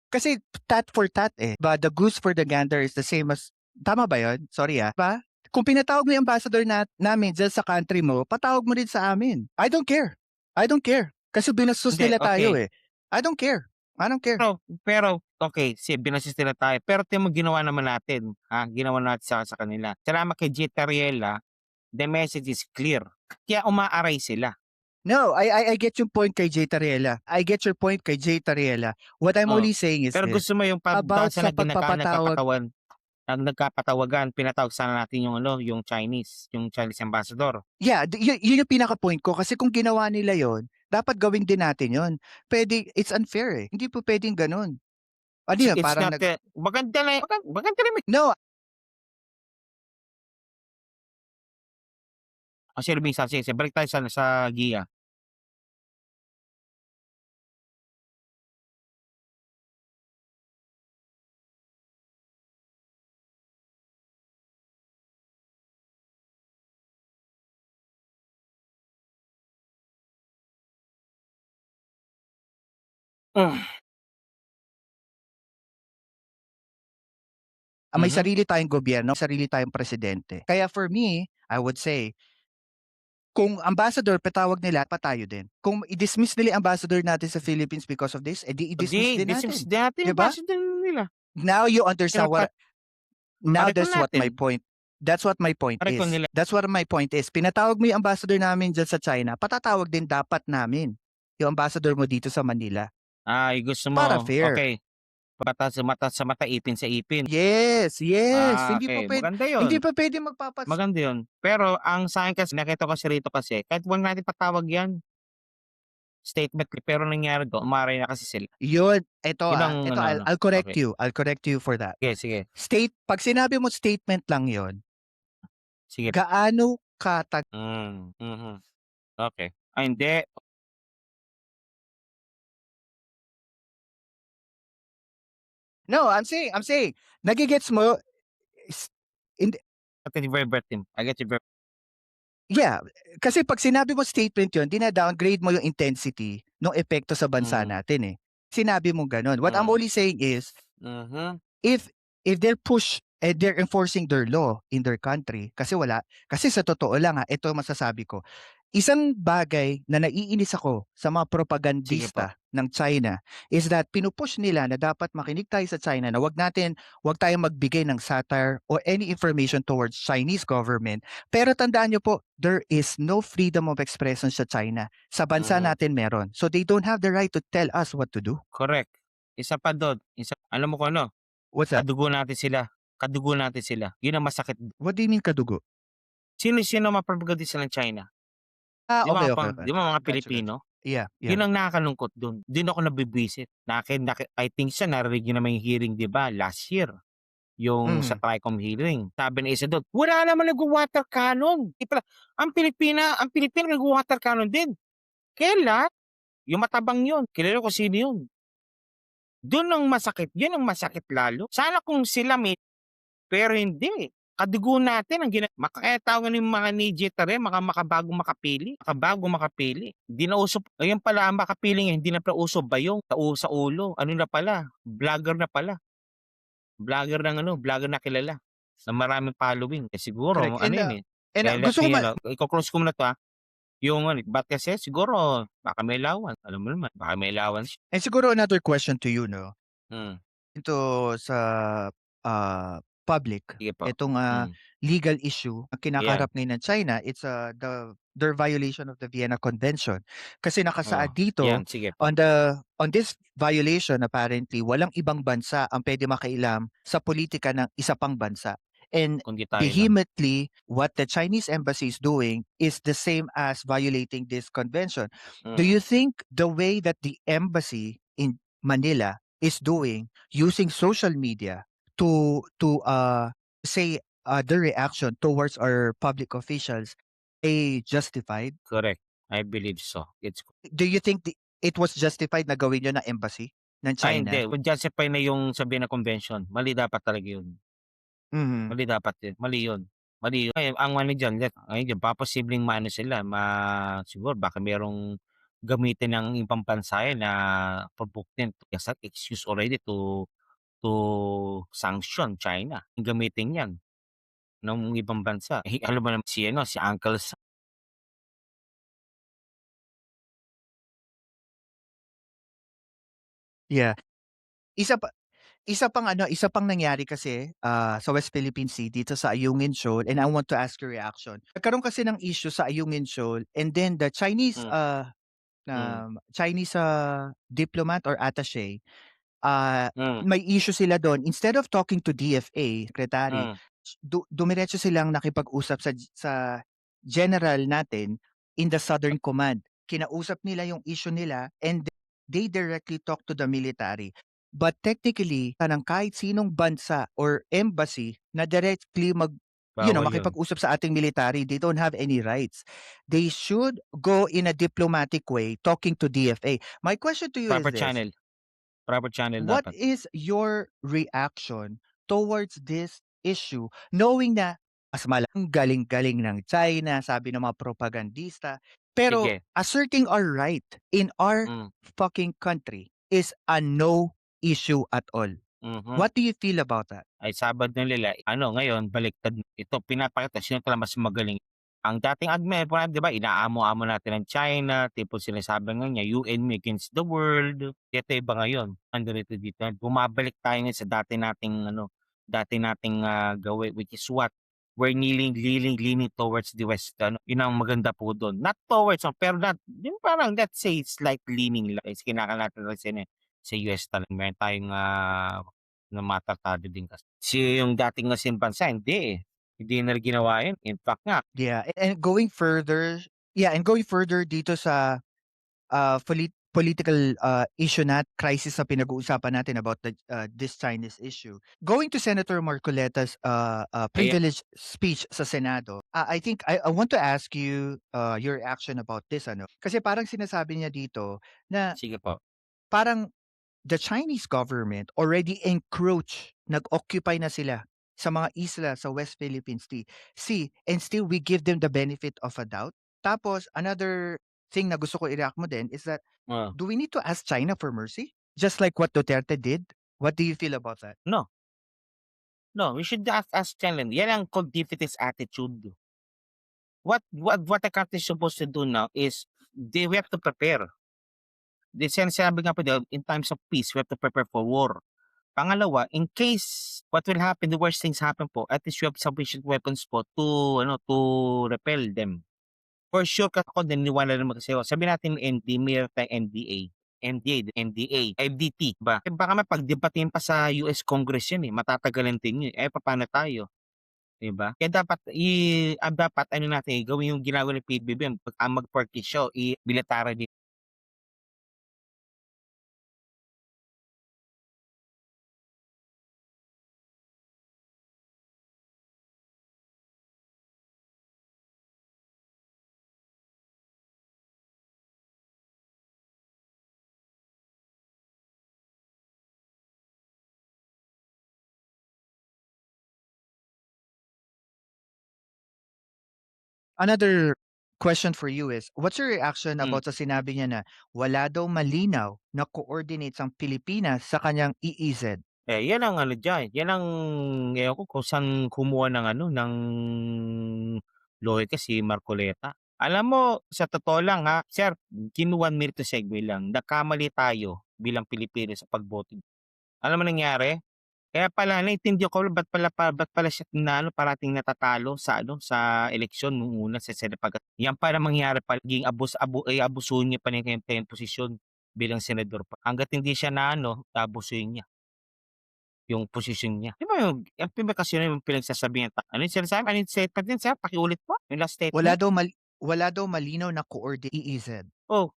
Kasi tat for tat eh. But the goose for the gander is the same as, tama ba yun? Sorry ba? Kung pinatawag mo yung ambassador namin dyan sa country mo, patawag mo rin sa amin. I don't care. Kasi binastos Hindi, nila tayo okay. eh. I don't care. Pero okay, binasis nila tayo. Pero tingnan mo ginawa naman natin. Ginawa natin sa kanila. Salamat kay J. Tariela, the message is clear. Kaya umaaray sila. No, I get your point kay J. Tariela. What I'm Oh, only saying is Pero this. gusto mo yung About sa sa pagpapatawag. nagkapatawagan, pinatawag sana natin yung Chinese ambassador. Yeah, yun yung pinaka-point ko. Kasi kung ginawa nila yon, dapat gawin din natin yon. It's unfair eh. Hindi po pwedeng ganun. Ano yan? It's Parang not, maganda rin. No, Kasi sige, balik tayo sa Gia. may Mhm. sarili tayong gobyerno, sarili tayong presidente. Kaya for me, I would say, kung ambassador patawag nila, patayo din. Kung i-dismiss nila yung ambassador natin sa Philippines because of this, edi i-dismiss din natin. Dismiss din natin yung Diba? ambassador nila. Now you understand now Pareco that's what my natin. point. That's what my point Pareco is. nila. That's what my point is. Pinatawag mo yung ambassador namin dyan sa China, patatawag din dapat namin yung ambassador mo dito sa Manila. Gusto mo, Para fair. okay. Mata sa mata, ipin sa ipin. Yes. Hindi Okay. pa pwede, Maganda yun. hindi pa pwede Maganda yun. Pero ang sa akin kasi, nakita ko kasi rito kasi, kahit huwag natin patawag yan, statement, pero nangyari doon, umaray na kasi sila. Yun, ito Yun ang I'll correct okay. you. I'll correct you for that. Sige. Pag sinabi mo statement lang yon, Sige. gaano katag Mhm. Okay. Hindi. No, I'm saying, nagigets mo, is hindi I get you verbatim. I get you ver yeah, kasi 'pag sinabi mo statement yun, dina-downgrade mo yung intensity nung epekto sa bansa mm, natin, eh. Sinabi mong gano'n. What I'm mm, only saying is, mhm, if they're they're enforcing their law in their country kasi sa totoo lang, ito ang masasabi ko. Isang bagay na naiinis ako sa mga sige po. propagandista ng China is that pinupush nila na dapat makinig tayo sa China na wag tayong magbigay ng satire or any information towards Chinese government. Pero tandaan niyo po, there is no freedom of expression sa China. Sa bansa Mhm, natin meron. So they don't have the right to tell us what to do. correct. Isa pa dun, alam mo kung ano, What's that? kadugo natin sila. Yun ang masakit. What do you mean kadugo? Sino ang mga propagandista ng China? Okay, okay, okay. 'Di ba mga Got you. Pilipino? Yeah, Yun yeah. ang nakakalungkot dun. Dun ako nabibwisit. I think siya narinig niyo naman yung hearing 'di ba last year, yung sa Mhm. TRICOM hearing. Sabi ng isa dun, "Wala naman nagwa-water cannon." Ang Pilipina nagwa-water cannon din. Kailan? Yung matabang yun, kilala ko sino yun. Dun ang masakit, yun ang masakit lalo. Sana kung sila may pero hindi. Kadugo natin ang kaya tawagan yung mga Nijitare, makabagong makapili. Makabagong makapili. Hindi na uso, ayun pala ang makapili ngayon, hindi na pala uso bayong sa ulo. Ano na pala, vlogger na pala. Vlogger na kilala. Na maraming following. Correct. Siguro, ano yun eh. And Kaya let's gusto ko say, i-close ko muna to yung ba't kasi siguro, baka may lawan. Alam mo naman, baka may lawan siya. and siguro another question to you, no? Hmm, Ito sa public, sige po. itong Hmm, legal issue ang yan. kinakaharap ngayon ng China, it's their violation of the Vienna Convention. Kasi Oh, nakasaad dito yan, sige po. on this violation apparently walang ibang bansa ang pwede makailam sa politika ng isa pang bansa. And Kundi tayo lang. vehemently, what the Chinese embassy is doing is the same as violating this convention. Do Mm, you think the way that the embassy in Manila is doing, using social media to say their reaction towards our public officials, justified? correct. I believe so. Do you think it was justified na gawin yun ng embassy ng Hindi. China? Kung justify na yung sabihin na convention, mali dapat talaga yun. Mhm. Mali dapat yun. Mali yun. Mali yun. Ay, ang ano diyan, ayun diyan, posibleng maano sila, siguro baka merong gamitin ng ibang bansa yan na provoke as an excuse already to sanction China. Gamitin yan ng ibang bansa. Eh, alam mo naman si Uncle Sam. Yeah. Isa pa isa pang nangyari kasi, sa West Philippine Sea dito sa Ayungin Shoal, and I want to ask your reaction. Nagkaroon kasi ng issue sa Ayungin Shoal, and then the Hmm, hmm, Chinese, diplomat or attaché, hmm, may issue sila dun. Instead of talking to DFA secretary, hmm, dumiretso silang nakipag-usap sa general natin in the Southern Command. Kinausap nila yung issue nila, and they directly talk to the military. But technically, ng kahit sinong bansa or embassy na directly bawal yun. makipag-usap sa ating military, they don't have any rights. They should go in a diplomatic way talking to DFA. My question to you is Proper this: channel. Proper channel what dapat. is your reaction towards this issue, knowing na mas malang galing-galing ng China, sabi ng mga propagandista, pero Sige. asserting our right in our Hmm, fucking country is a no issue at all. mhm. What do you feel about that? Ay sabad na nila, ngayon baliktad ito pinapakita sino talaga mas magaling. Ang dating Agme 'di ba inaamo-amo natin ang China, tipong sinasabi nga niya, "You and me against the world." Ito iba ngayon, andito dito, bumabalik tayo ngayon sa dati nating, gawin which is what, we're leaning towards the West yun ang maganda po dun. Not towards pero yung parang let's say slight leaning lang is kinakalatag sa US talaga meron tayong, na matartado din kasi. Yung dating nasin bansa hindi, eh. Hindi nila ginawa yun. In fact nga Yeah, and going further dito sa political issue crisis na pinag-uusapan natin about this Chinese issue. Going to Senator Marcoleta's aya privileged speech sa Senado, I think I want to ask you your reaction about this, ano? Kasi parang sinasabi niya dito na sige po. parang the Chinese government already nag-occupy na sila sa mga isla sa West Philippine Sea, and still we give them the benefit of a doubt. Tapos, another thing na gusto ko i-react mo din is that, Oh, do we need to ask China for mercy? Just like what Duterte did? What do you feel about that? no. No, we should ask China. Yan ang called defeatist attitude. What a country is supposed to do now is we have to prepare. Sinasabi nga po daw, in times of peace, we have to prepare for war. Pangalawa, in case what will happen, the worst things happen po, at least you have sufficient weapons po to repel them. For sure, ako naniniwala naman kasi sabi natin ND, mayroon tayong NDA, FDT ba? Eh, baka mapagdebatin pa sa US Congress yan matatagalan din yun. Paano tayo? Diba? Kaya dapat ano natin, gawin yung ginagawa ng PBBM, pag mag-purchase show, bilatara din. Another question for you is, what's your reaction Mm. about sa sinabi niya na wala daw malinaw na coordinates ang Pilipinas sa kanyang EEZ? Yan ang ano diyan, yan ang ewan ko kung saan kumuha ng ng lohika si Marcoleta. Alam mo, sa totoo lang sir, give me 1 minute to segue lang. Nagkamali tayo bilang Pilipino sa pagboto. Alam mo nangyari? Kaya pala naintindihan ko ba't pala siya parating natatalo sa eleksyon nung una sa Senate yan para mangyari naging abusuhin niya pa niya yung posisyon bilang senador pa. Hangga't hindi siya abusuhin niya yung posisyon niya. Di ba yung kasi yung pinagsasabihan ano yung sinasabi? Ano yung statement din sir? Pakiulit po. Yung last statement. Wala daw malinaw na coordinate EEZ. Oh,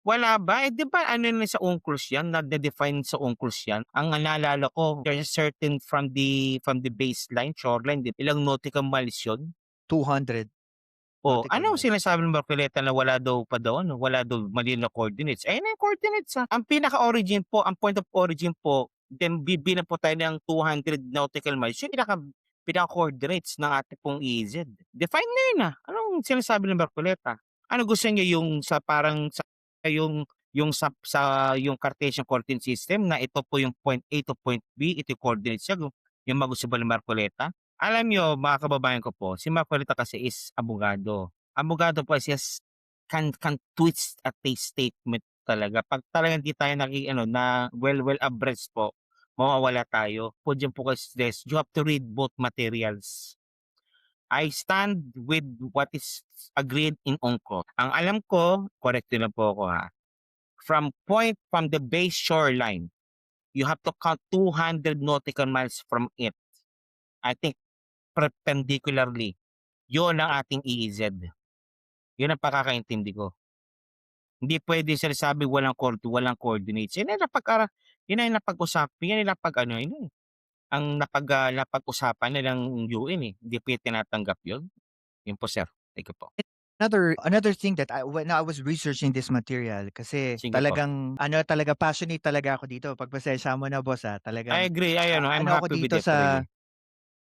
wala ba? Di ba ano na sa UNCLOS yan? Na-define sa UNCLOS yan? Ang naalala ko, there's a certain from the baseline, shoreline, ilang nautical miles yun? 200. Oh, nautical ano miles. sinasabi ng Marcoleta na wala daw wala daw mali na coordinates? Ayun na yung coordinates Ang pinaka-origin po, ang point of origin po, then bibilang po tayo ng 200 nautical miles. Yung pinaka-coordinates ng ating pong EZ. Define na yun Anong sinasabi ng Marcoleta? Ano gusto niya yung sa parang yung yung Cartesian coordinate system na ito po yung point A to point B, ito yung coordinates niya, yung magusto ba ng Marcoleta? Alam niyo, mga kababayan ko po, si Marcoleta kasi is abogado. Abogado po is can twist at a statement talaga. Pag talagang di tayo na well abreast po, mawawala tayo. Po dyan po kasi this, you have to read both materials. I stand with what is agreed in UNCLOS. Ang alam ko, correct na po ako from the base shoreline, you have to count 200 nautical miles from it. I think perpendicularly, yun ang ating EEZ. Yun ang pakakaintindi ko. Hindi pwede sinasabi walang coordinates. Yun ay napag-usapan. Yan ay ang napag-usapan nilang UN Hindi po tinatanggap yun. Yun po sir. Thank you po. Another thing that when I was researching this material, kasi Sige po. talagang passionate talaga ako dito. Pagpasensya mo na boss I talagang agree. I'm ako happy with dito it really.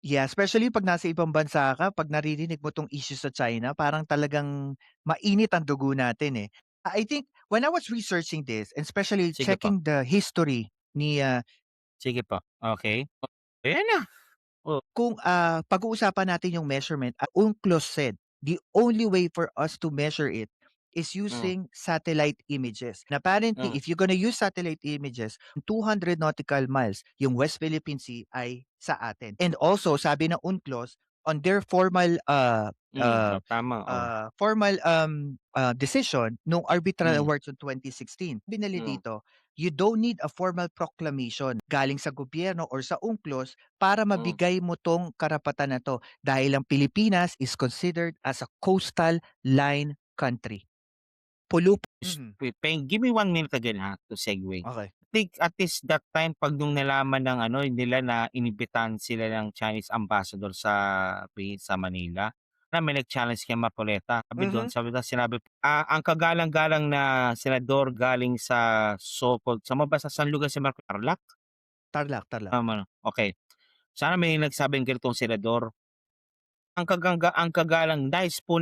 Yeah, especially pag nasa ibang bansa ka, pag naririnig mo tong issue sa China, parang talagang mainit ang dugo natin I think when I was researching this, and especially Sige po. checking the history ni Sige po. Okay. Ayan na. kung pag-uusapan natin yung measurement, UNCLOS said, the only way for us to measure it is using satellite images. And apparently, if you're gonna use satellite images, 200 nautical miles, yung West Philippine Sea ay sa atin. And also, sabi ng UNCLOS, on their formal Tama. decision nung arbitral Mm. awards in 2016. Binali Mm. dito, you don't need a formal proclamation galing sa gobyerno or sa UNCLOS para mabigay mo tong karapatan na to dahil ang Pilipinas is considered as a coastal line country. Give me 1 minute again to segue. Okay. I think at least that time pag nung nalaman ng nila na inibitahan sila ng Chinese ambassador sa Manila, na may nag-challenge kay Marcoleta. Sabi doon, Mhm. sinabi, ang kagalang-galang na senador galing sa so-called, sa mabasa sa lugar si Marcoleta, Tarlac? Tarlac, Tarlac. Tama, okay. Sana may nagsabing ganitong senador. Ang kagalang nais po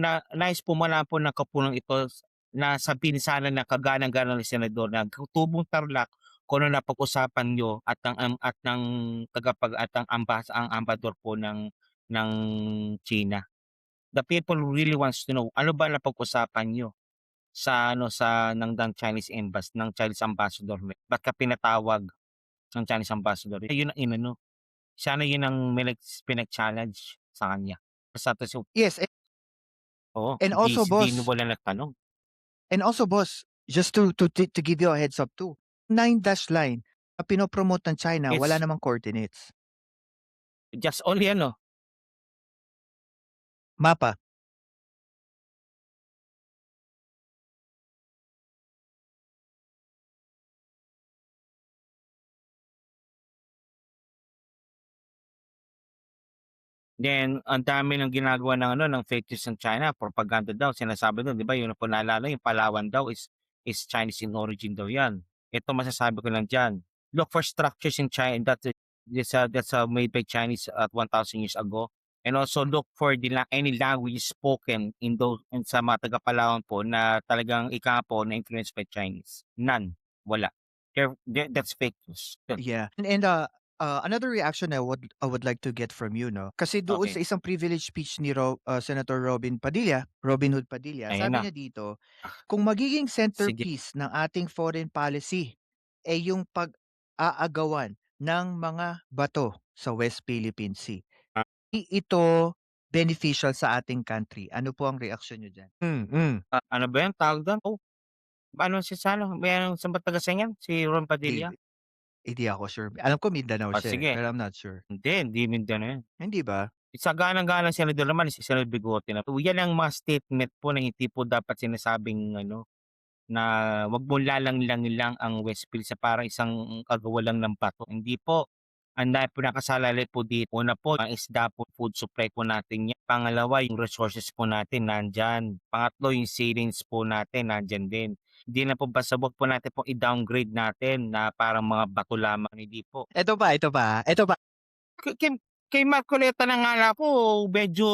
malaman ng koponan ito na sabihin sana ng kagalang-galang na senador na tubong Tarlac kung ano napag-usapan niyo at ng ang ambassador po ng China. The people really wants to know, ano ba napag-usapan niyo sa ng Chinese embassy, ng Chinese ambassador? Ba't ka pinatawag ng Chinese ambassador? Yun ang inano. Sana yun ang may pinag-challenge sa kanya. Basta Yes, oo, and also hindi boss, wala nagtanong. boss, just to give you a heads up too. 9 dash line na pinopromote ng China, wala It's namang coordinates. just only Mapa. then ang dami ng ginagawa ng fake news ng China, propaganda daw, sinasabi doon, 'di ba? Yun po naalala, yung Palawan daw is Chinese in origin daw 'yan. Ito masasabi ko lang diyan. Look for structures in China that's made by Chinese at 1,000 years ago. And also look for any language spoken in sa mga taga Palawan po na talagang po na influenced by Chinese. None. Wala. That's fake news. Yun. Yeah. And another reaction I would like to get from you, no? Kasi doon sa Okay. isang privilege speech ni Senator Robin Hood Padilla, Ayan sabi na. niya dito, kung magiging Sige. centerpiece ng ating foreign policy ay yung pag-aagawan ng mga bato sa West Philippine Sea, Ah. ito beneficial sa ating country. Ano po ang reaksyon niyo diyan? Ano ba 'yan, tawag do'n? Oh, ano may sa Batangasan 'yan, si Ron Di Padilla? Hindi ako sure. Alam ko Mindanao siya, Sige. pero I'm not sure. Hindi Mindanao 'yan. Hindi ba? Sa galang-galang senador naman si Senador Bigote na 'yan ang mga statement po na hindi po dapat sinasabing na wag mong lalang-langin lang ang West Phil sa parang isang kagawa lang ng bato. Hindi po. Ang dami po nakasalalay po dito. Una po, ang isda po, food supply po natin yan. Pangalawa, yung resources po natin nandyan. Pangatlo, yung savings po natin nandyan din. Hindi na po basta wag po natin po i-downgrade natin na parang mga bato lamang. Hindi po. Ito pa. Kay, kay Marcoleta na nga lang ako, medyo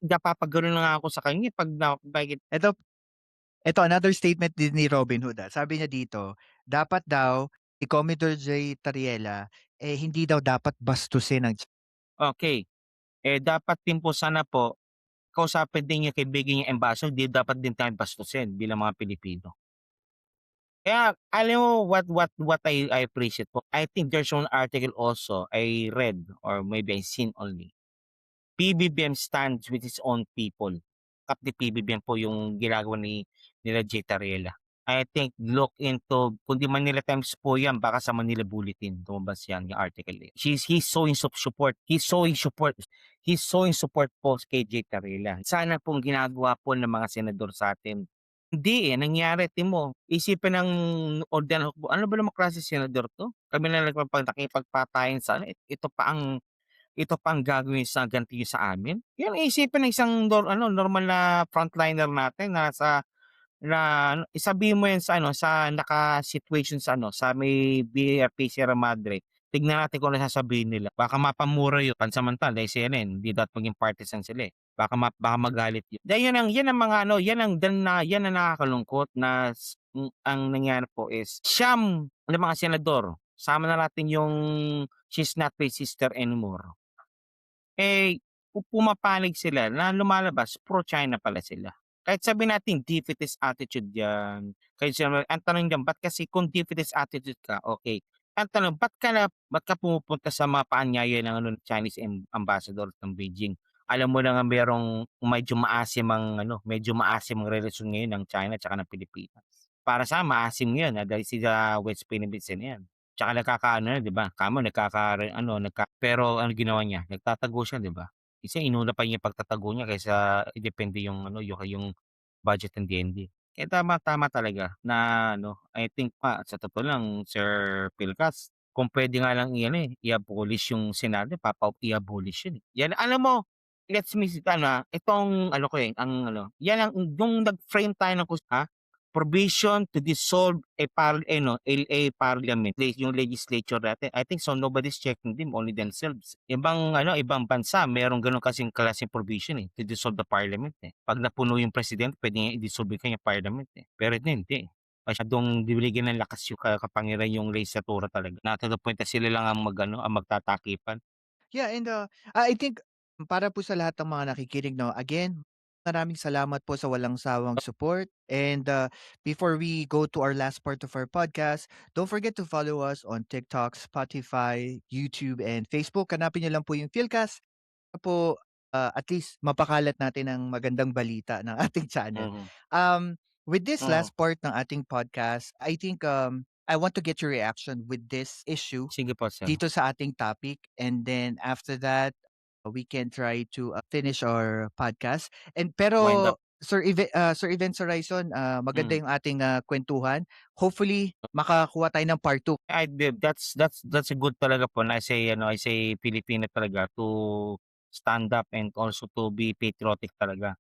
napapagano na nga ako sa kanya pag Ito another statement din ni Robin Hood. Sabi niya dito, dapat daw si Commodore J. Tariela hindi daw dapat bastusin ng okay. Dapat din po sana po kausapin din yung kaibigan niyang ambassador, di dapat din tayo bastusin bilang mga Pilipino. Kaya alam mo what I appreciate po, I think there's one article also I read or maybe I seen only. PBBM stands with its own people. Kapti PBBM po yung ginagawa nila J. Tariela. I think look into, kung di Manila Times po yan, baka sa Manila Bulletin, tumabas yan, yung article. He's showing support. He's showing support po kay J. Tariela. Sana pong ginagawa po ng mga senador sa atin. Hindi nangyari, Timo. Isipin ng Ordan Hukbo, ano ba naman klase senador to? Kami na nakipagpatayan sa ito pa ang gagawin sa ganti niyo sa amin? Yan isipin ng isang normal na frontliner natin na isabihin mo yan sa naka-situation sa may BRP Sierra Madre. Tignan natin kung ano sasabihin nila. Baka mapamura yun. Pansamantala, dahil CNN, hindi dapat maging partisan sila eh. Baka magalit yun. Dahil yan ang mga yan ang nakakalungkot na ang nangyari po is siyam ng mga senador. Sama na natin yung she's not my sister anymore. Pumapanig sila na lumalabas pro-China pala sila. Kahit sabi natin defeatist attitude yan. Ang tanong diyan, ba't kasi kung defeatist attitude ka, okay. Ang tanong, ba't ka pumupunta sa mga paanyaya ng Chinese ambassador ng Beijing? Alam mo na nga merong medyo maasim ang relasyon ngayon ng China at ng Pilipinas. Para sa maasim ngayon dahil sa West Philippines yan. Tsaka di ba? Pero ano ginawa niya? Nagtatago siya, di ba? Kasi inuna pa niya yung pagtatago niya kaysa depende yung budget ng DND. Kaya tama talaga na I think sa totoo lang, Sir Pilcas, kung pwede nga lang i-abolish yung Senado, i-abolish yun. Yan, alam mo, let's miss ano, itong ano ko, ang ano, yan ang nung nag-frame tayo ng provision to dissolve a parliament, yung legislature natin. I think so nobody's checking them, only themselves. Ibang bansa meron gano'n kasing klaseng provision to dissolve the parliament. 'Pag napuno yung presidente, pwede niya i-dissolve yung parliament. Pero ito hindi. Masyadong binigyan ng lakas yung kapangyarihan yung legislatura talaga. Na to the point na sila lang ang ang magtatakipan. Yeah, and I think para po sa lahat ng mga nakikinig, no, again, maraming salamat po sa walang sawang support. And before we go to our last part of our podcast, don't forget to follow us on TikTok, Spotify, YouTube, and Facebook. Hanapin niyo lang po yung Philcast po, at least mapakalat natin ang magandang balita ng ating channel. Mhm. With this Oo. last part ng ating podcast, I think I want to get your reaction with this issue Sige po, sir. dito sa ating topic, and then after that we can try to finish our podcast. And Wind up. pero Sir Events Horizon, maganda Mm. yung ating kwentuhan. Hopefully makakuha tayo ng part 2. That's a good talaga po na I say Filipino talaga to stand up and also to be patriotic talaga.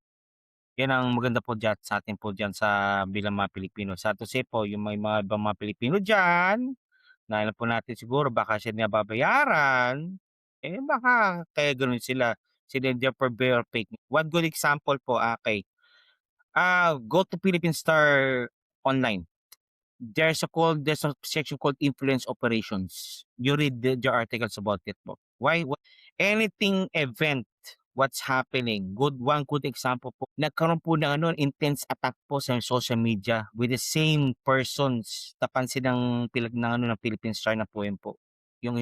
Yan ang maganda po diyan sa atin po diyan sa bilang mga Pilipino. Sad to say po yung may mga ibang mga Pilipino diyan, na alam po natin siguro baka sila nababayaran, baka kaya gano'n sila. Sila therefore bear fake. One good example po, kay go to Philippine Star online. There's a section called influence operations. You read the articles about it po. Why? Anything event, what's happening. One good example po. Nagkaroon po ng intense attack po sa social media with the same persons. Napansin ng ng Philippine Star na poem po. Yung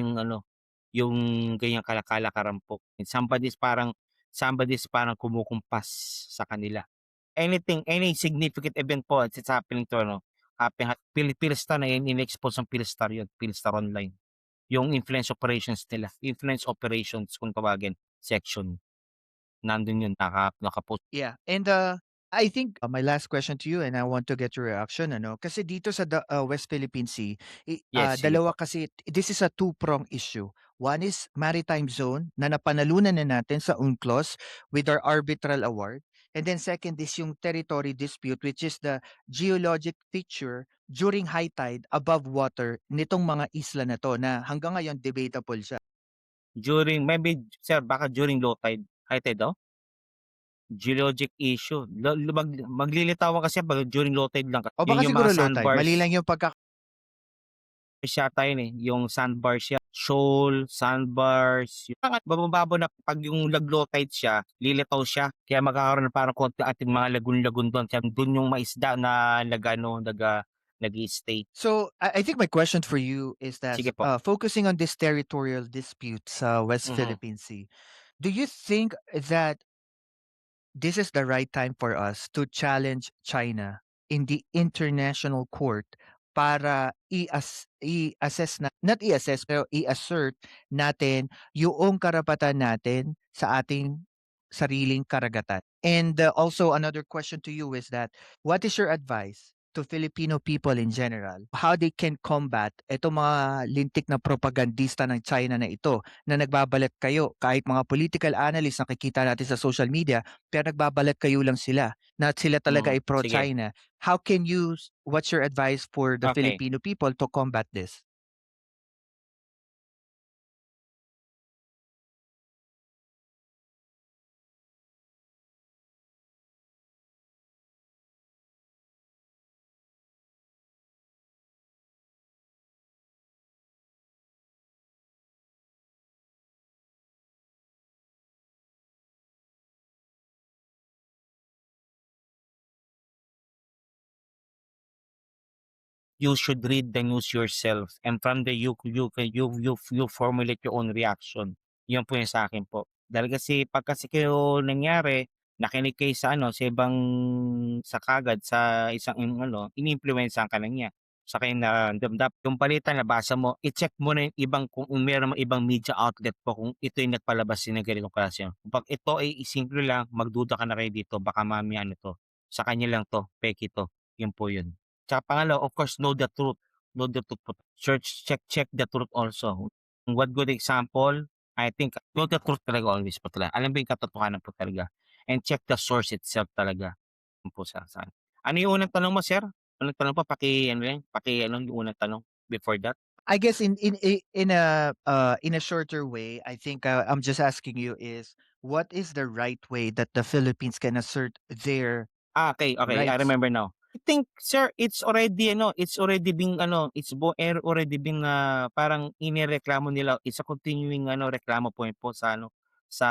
ganyang kalakaran po. Somebody's parang kumukumpas sa kanila. Any significant event po it's happening to Philstar na in-expose ng Philstar yun, Philstar Online. Yung influence operations nila, influence operations kung tawagin, section. Nandun yun, nakapost. Yeah, and I think my last question to you, and I want to get your reaction, ano, kasi dito sa West Philippine Sea, Yes, sige dalawa po. kasi, this is a two-prong issue. One is maritime zone na napanalunan na natin sa UNCLOS with our arbitral award. And then second is yung territory dispute, which is the geologic feature during high tide above water nitong mga isla na to, na hanggang ngayon debatable siya. Maybe, sir, baka during low tide, high tide daw? Geologic issue. Maglilitawan kasi during low tide lang. O baka Yung siguro mga low tide, mali lang yung siya tayo yung sandbar siya, shoal, sandbars, yung mabababaw na pag yung nag-low tide siya, lilitaw siya. Kaya magkakaroon ng parang konti ating mga lagun-lagun doon. Kaya doon yung maisda na nag-i-stay. So, I think my question for you is that, Sige po. focusing on this territorial dispute sa West Mhm. Philippine Sea, do you think that this is the right time for us to challenge China in the international court para i-assess na, not i-assess, pero i-assert natin yung karapatan natin sa ating sariling karagatan? And also another question to you is that, what is your advice to Filipino people in general? How they can combat itong mga lintik na propagandista ng China na ito, na nagbabalat kayo, kahit mga political analysts nakikita natin sa social media, pero nagbabalat kayo lang sila, na sila talaga ay Sige. pro-China. What's your advice for the Okay. Filipino people to combat this? You should read the news yourself, and from there you formulate your own reaction. Yun po yung sa akin po. Dahil kasi pag kasi kayo nangyari, nakinig kayo sa sa ibang sa kagad sa isang inimpluwensyahan ka lang niya. Sa kayo nararamdam. Yung balita nabasa mo, i-check mo na yung ibang kung meron mang ibang media outlet po kung ito yung nagpalabas ng ganitong klase. Kapag ito ay simple lang, magduda ka na kayo dito, baka mamaya to. Sa kanya lang to, peke to. Yun po yun. Tsaka pangalawa, of course, know the truth. Know the truth po. Search, check the truth also. What good example, I think know the truth talaga always po talaga. Alam mo yung katotohanan po talaga and check the source itself talaga. Yun po sa ano yung unang tanong mo, sir? Unang tanong po paki-ano lang, paki-ano yung unang tanong before that? I guess in a shorter way, I think I'm just asking you is what is the right way that the Philippines can assert their Okay, okay, I rights? remember now. I think, sir, it's already it's already been already been parang inireklamo nila. It's a continuing reklamo po sa sa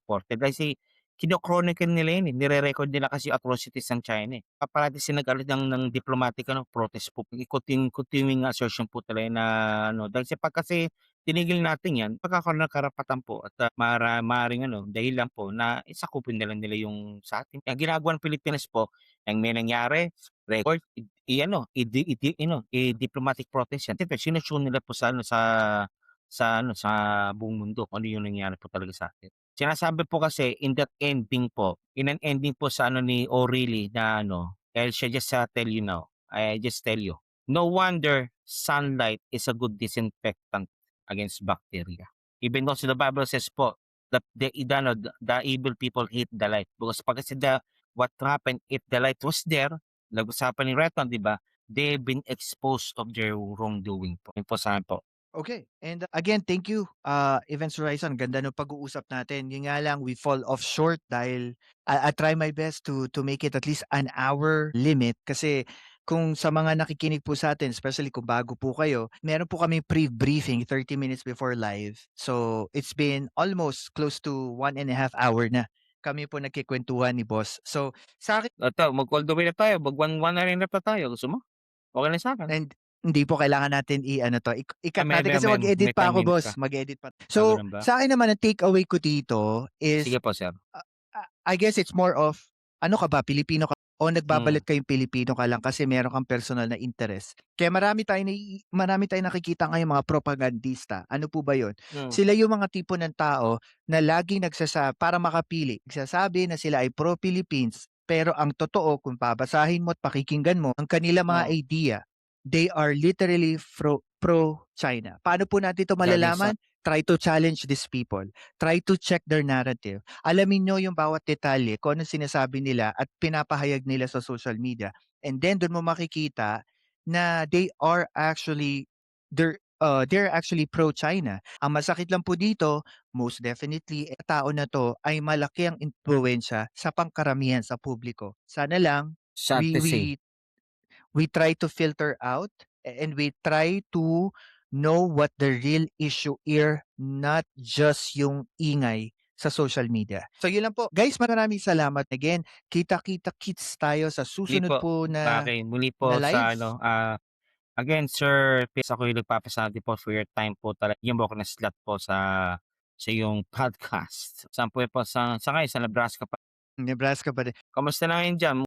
korte. Kasi kino-chronicle nila yun, eh. Nire-record nila kasi atrocities ng China, eh. Parati sila nag-ano ng diplomatic protest po. Continuing assertion po talaga na dahil sa kasi tinigil natin yan, pagkakaroon ng karapatan po at maaaring dahilan po na sakupin na lang nila yung sa atin. Ang ginagawa ng Pilipinas po, ang may nangyari, record, i-diplomatic protest yan. Siyempre, sinushow nila po sa buong mundo kung ano yung nangyari po talaga sa atin. Sinasabi po kasi in an ending po sa ni O'Reilly na I'll just tell you now, I just tell you, no wonder sunlight is a good disinfectant against bacteria. Even though the Bible says po, the evil people hate the light. Because pag kasi what happened if the light was there, nag-usapan ni Reton, di ba? They've been exposed of their wrongdoing po. Yun po saan po. Okay. And again, thank you, Evans Horizon. Ganda ng pag-uusap natin. Yun nga lang, we fall off short dahil I try my best to make it at least an hour limit kasi kung sa mga nakikinig po sa atin, especially kung bago po kayo, meron po kami pre-briefing 30 minutes before live. So, it's been almost close to 1.5 hour na kami po nagkikwentuhan ni boss. So, sa akin, Ito, mag-all the way na tayo. Mag-one na rin na pa tayo. Gusto mo? Okay na sa akin. and hindi po kailangan natin i-cut May- natin kasi may- mag-edit may pa 10 ako, minutes boss. ka. Mag-edit pa. So, ganun ba? sa akin naman, ang takeaway ko dito is, Sige po, sir. I guess it's more of, ano ka ba, Pilipino ka, o nagbabalit kayong Pilipino ka lang kasi meron kang personal na interest. Kaya marami tayong nakikita ngayon mga propagandista. Ano po ba yun? Sila yung mga tipo ng tao na laging para makapili. Nagsasabi na sila ay pro-Philippines, pero ang totoo, kung babasahin mo at pakikinggan mo, ang kanila mga idea, they are literally pro-China. Paano po natin ito malalaman? Try to challenge these people. Try to check their narrative. Alamin nyo yung bawat detalye, kung ano sinasabi nila at pinapahayag nila sa social media. And then doon mo makikita na they're actually pro-China. Ang masakit lang po dito, most definitely, tao na to ay malaki ang impluwensya sa pangkaramihan sa publiko. Sana lang, Sad to say. we try to filter out and we try to know what the real issue here, not just yung ingay sa social media. So yun lang po. Guys, maraming salamat. Again, kita-kits tayo sa susunod po na Okay, muli po na sa live. again, sir, please ako yung nagpapasalamat po for your time po talaga. Yung po ako na slot po sa yung podcast. Saan po sa ngayon, sa Nebraska pa. Nebraska pa din. Kamusta na ngayon dyan?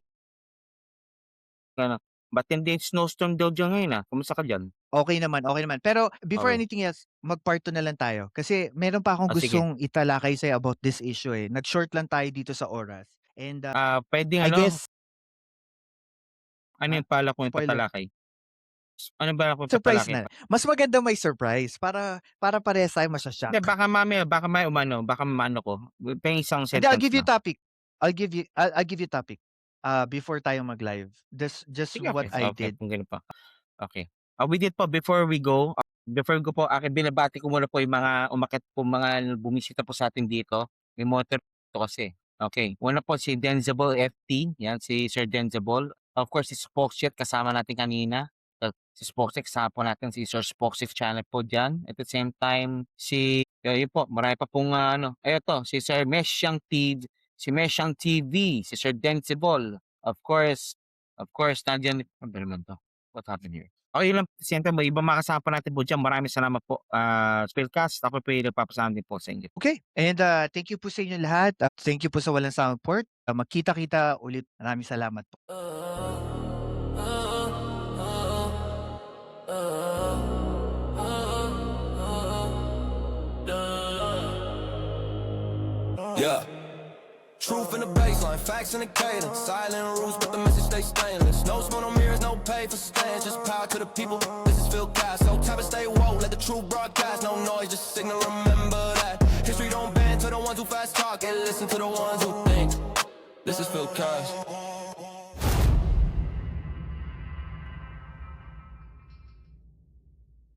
Ba't hindi snowstorm daw dyan ngayon Kamusta ka dyan? Okay naman. Pero before Okay. anything else, mag-part 2 na lang tayo. Kasi meron pa akong Sige. gustong italakay sa'yo about this issue eh. Nag-short lang tayo dito sa oras. And Pwedeng I guess, ano yung pala kong spoiler. ipatalakay? Ano ba ako Surprise ipatalakay? na. Mas maganda may surprise para parehas tayo masashock. Hindi, baka may baka maano ko. Pang isang Hindi, I'll sentence give you lang. topic. I'll give you topic. Before tayo mag-live. Just Sige, what okay. I Okay, did. kung ganun pa. Okay. We did po, before we go po, binabati ko muna po yung mga umakyat po, mga bumisita po sa atin dito. May motor to kasi. Okay. Una po si Denzable FT. Yan, si Sir Denzable. Of course, si Spokeshit kasama natin kanina. Si Spokeshit kasama po natin si Sir Spokeshit channel po dyan. At the same time, yun po, marami pa pong si Sir Mesyang TV, si Sir Denzable. Of course, nandiyan, ano naman to? What happened here? Okay lang, siyempre may ibang makasama po natin po dyan. Maraming salamat po. Spellcast, ako po yung nagpapasalamat din po sa inyo. Okay. And thank you po sa inyo lahat. Thank you po sa Walang Sawang Port. Magkita-kita ulit. Maraming salamat po. Yeah. Truth in the baseline, facts in the cadence. Silent rules, but the message stays stainless. No smoke, no mirrors, no pay for stands. Just power to the people. This is Phil Cast. So time to stay woke, let the truth broadcast. No noise, just signal. Remember that history don't bend to the ones who fast talk and listen to the ones who think. This is Phil Cast.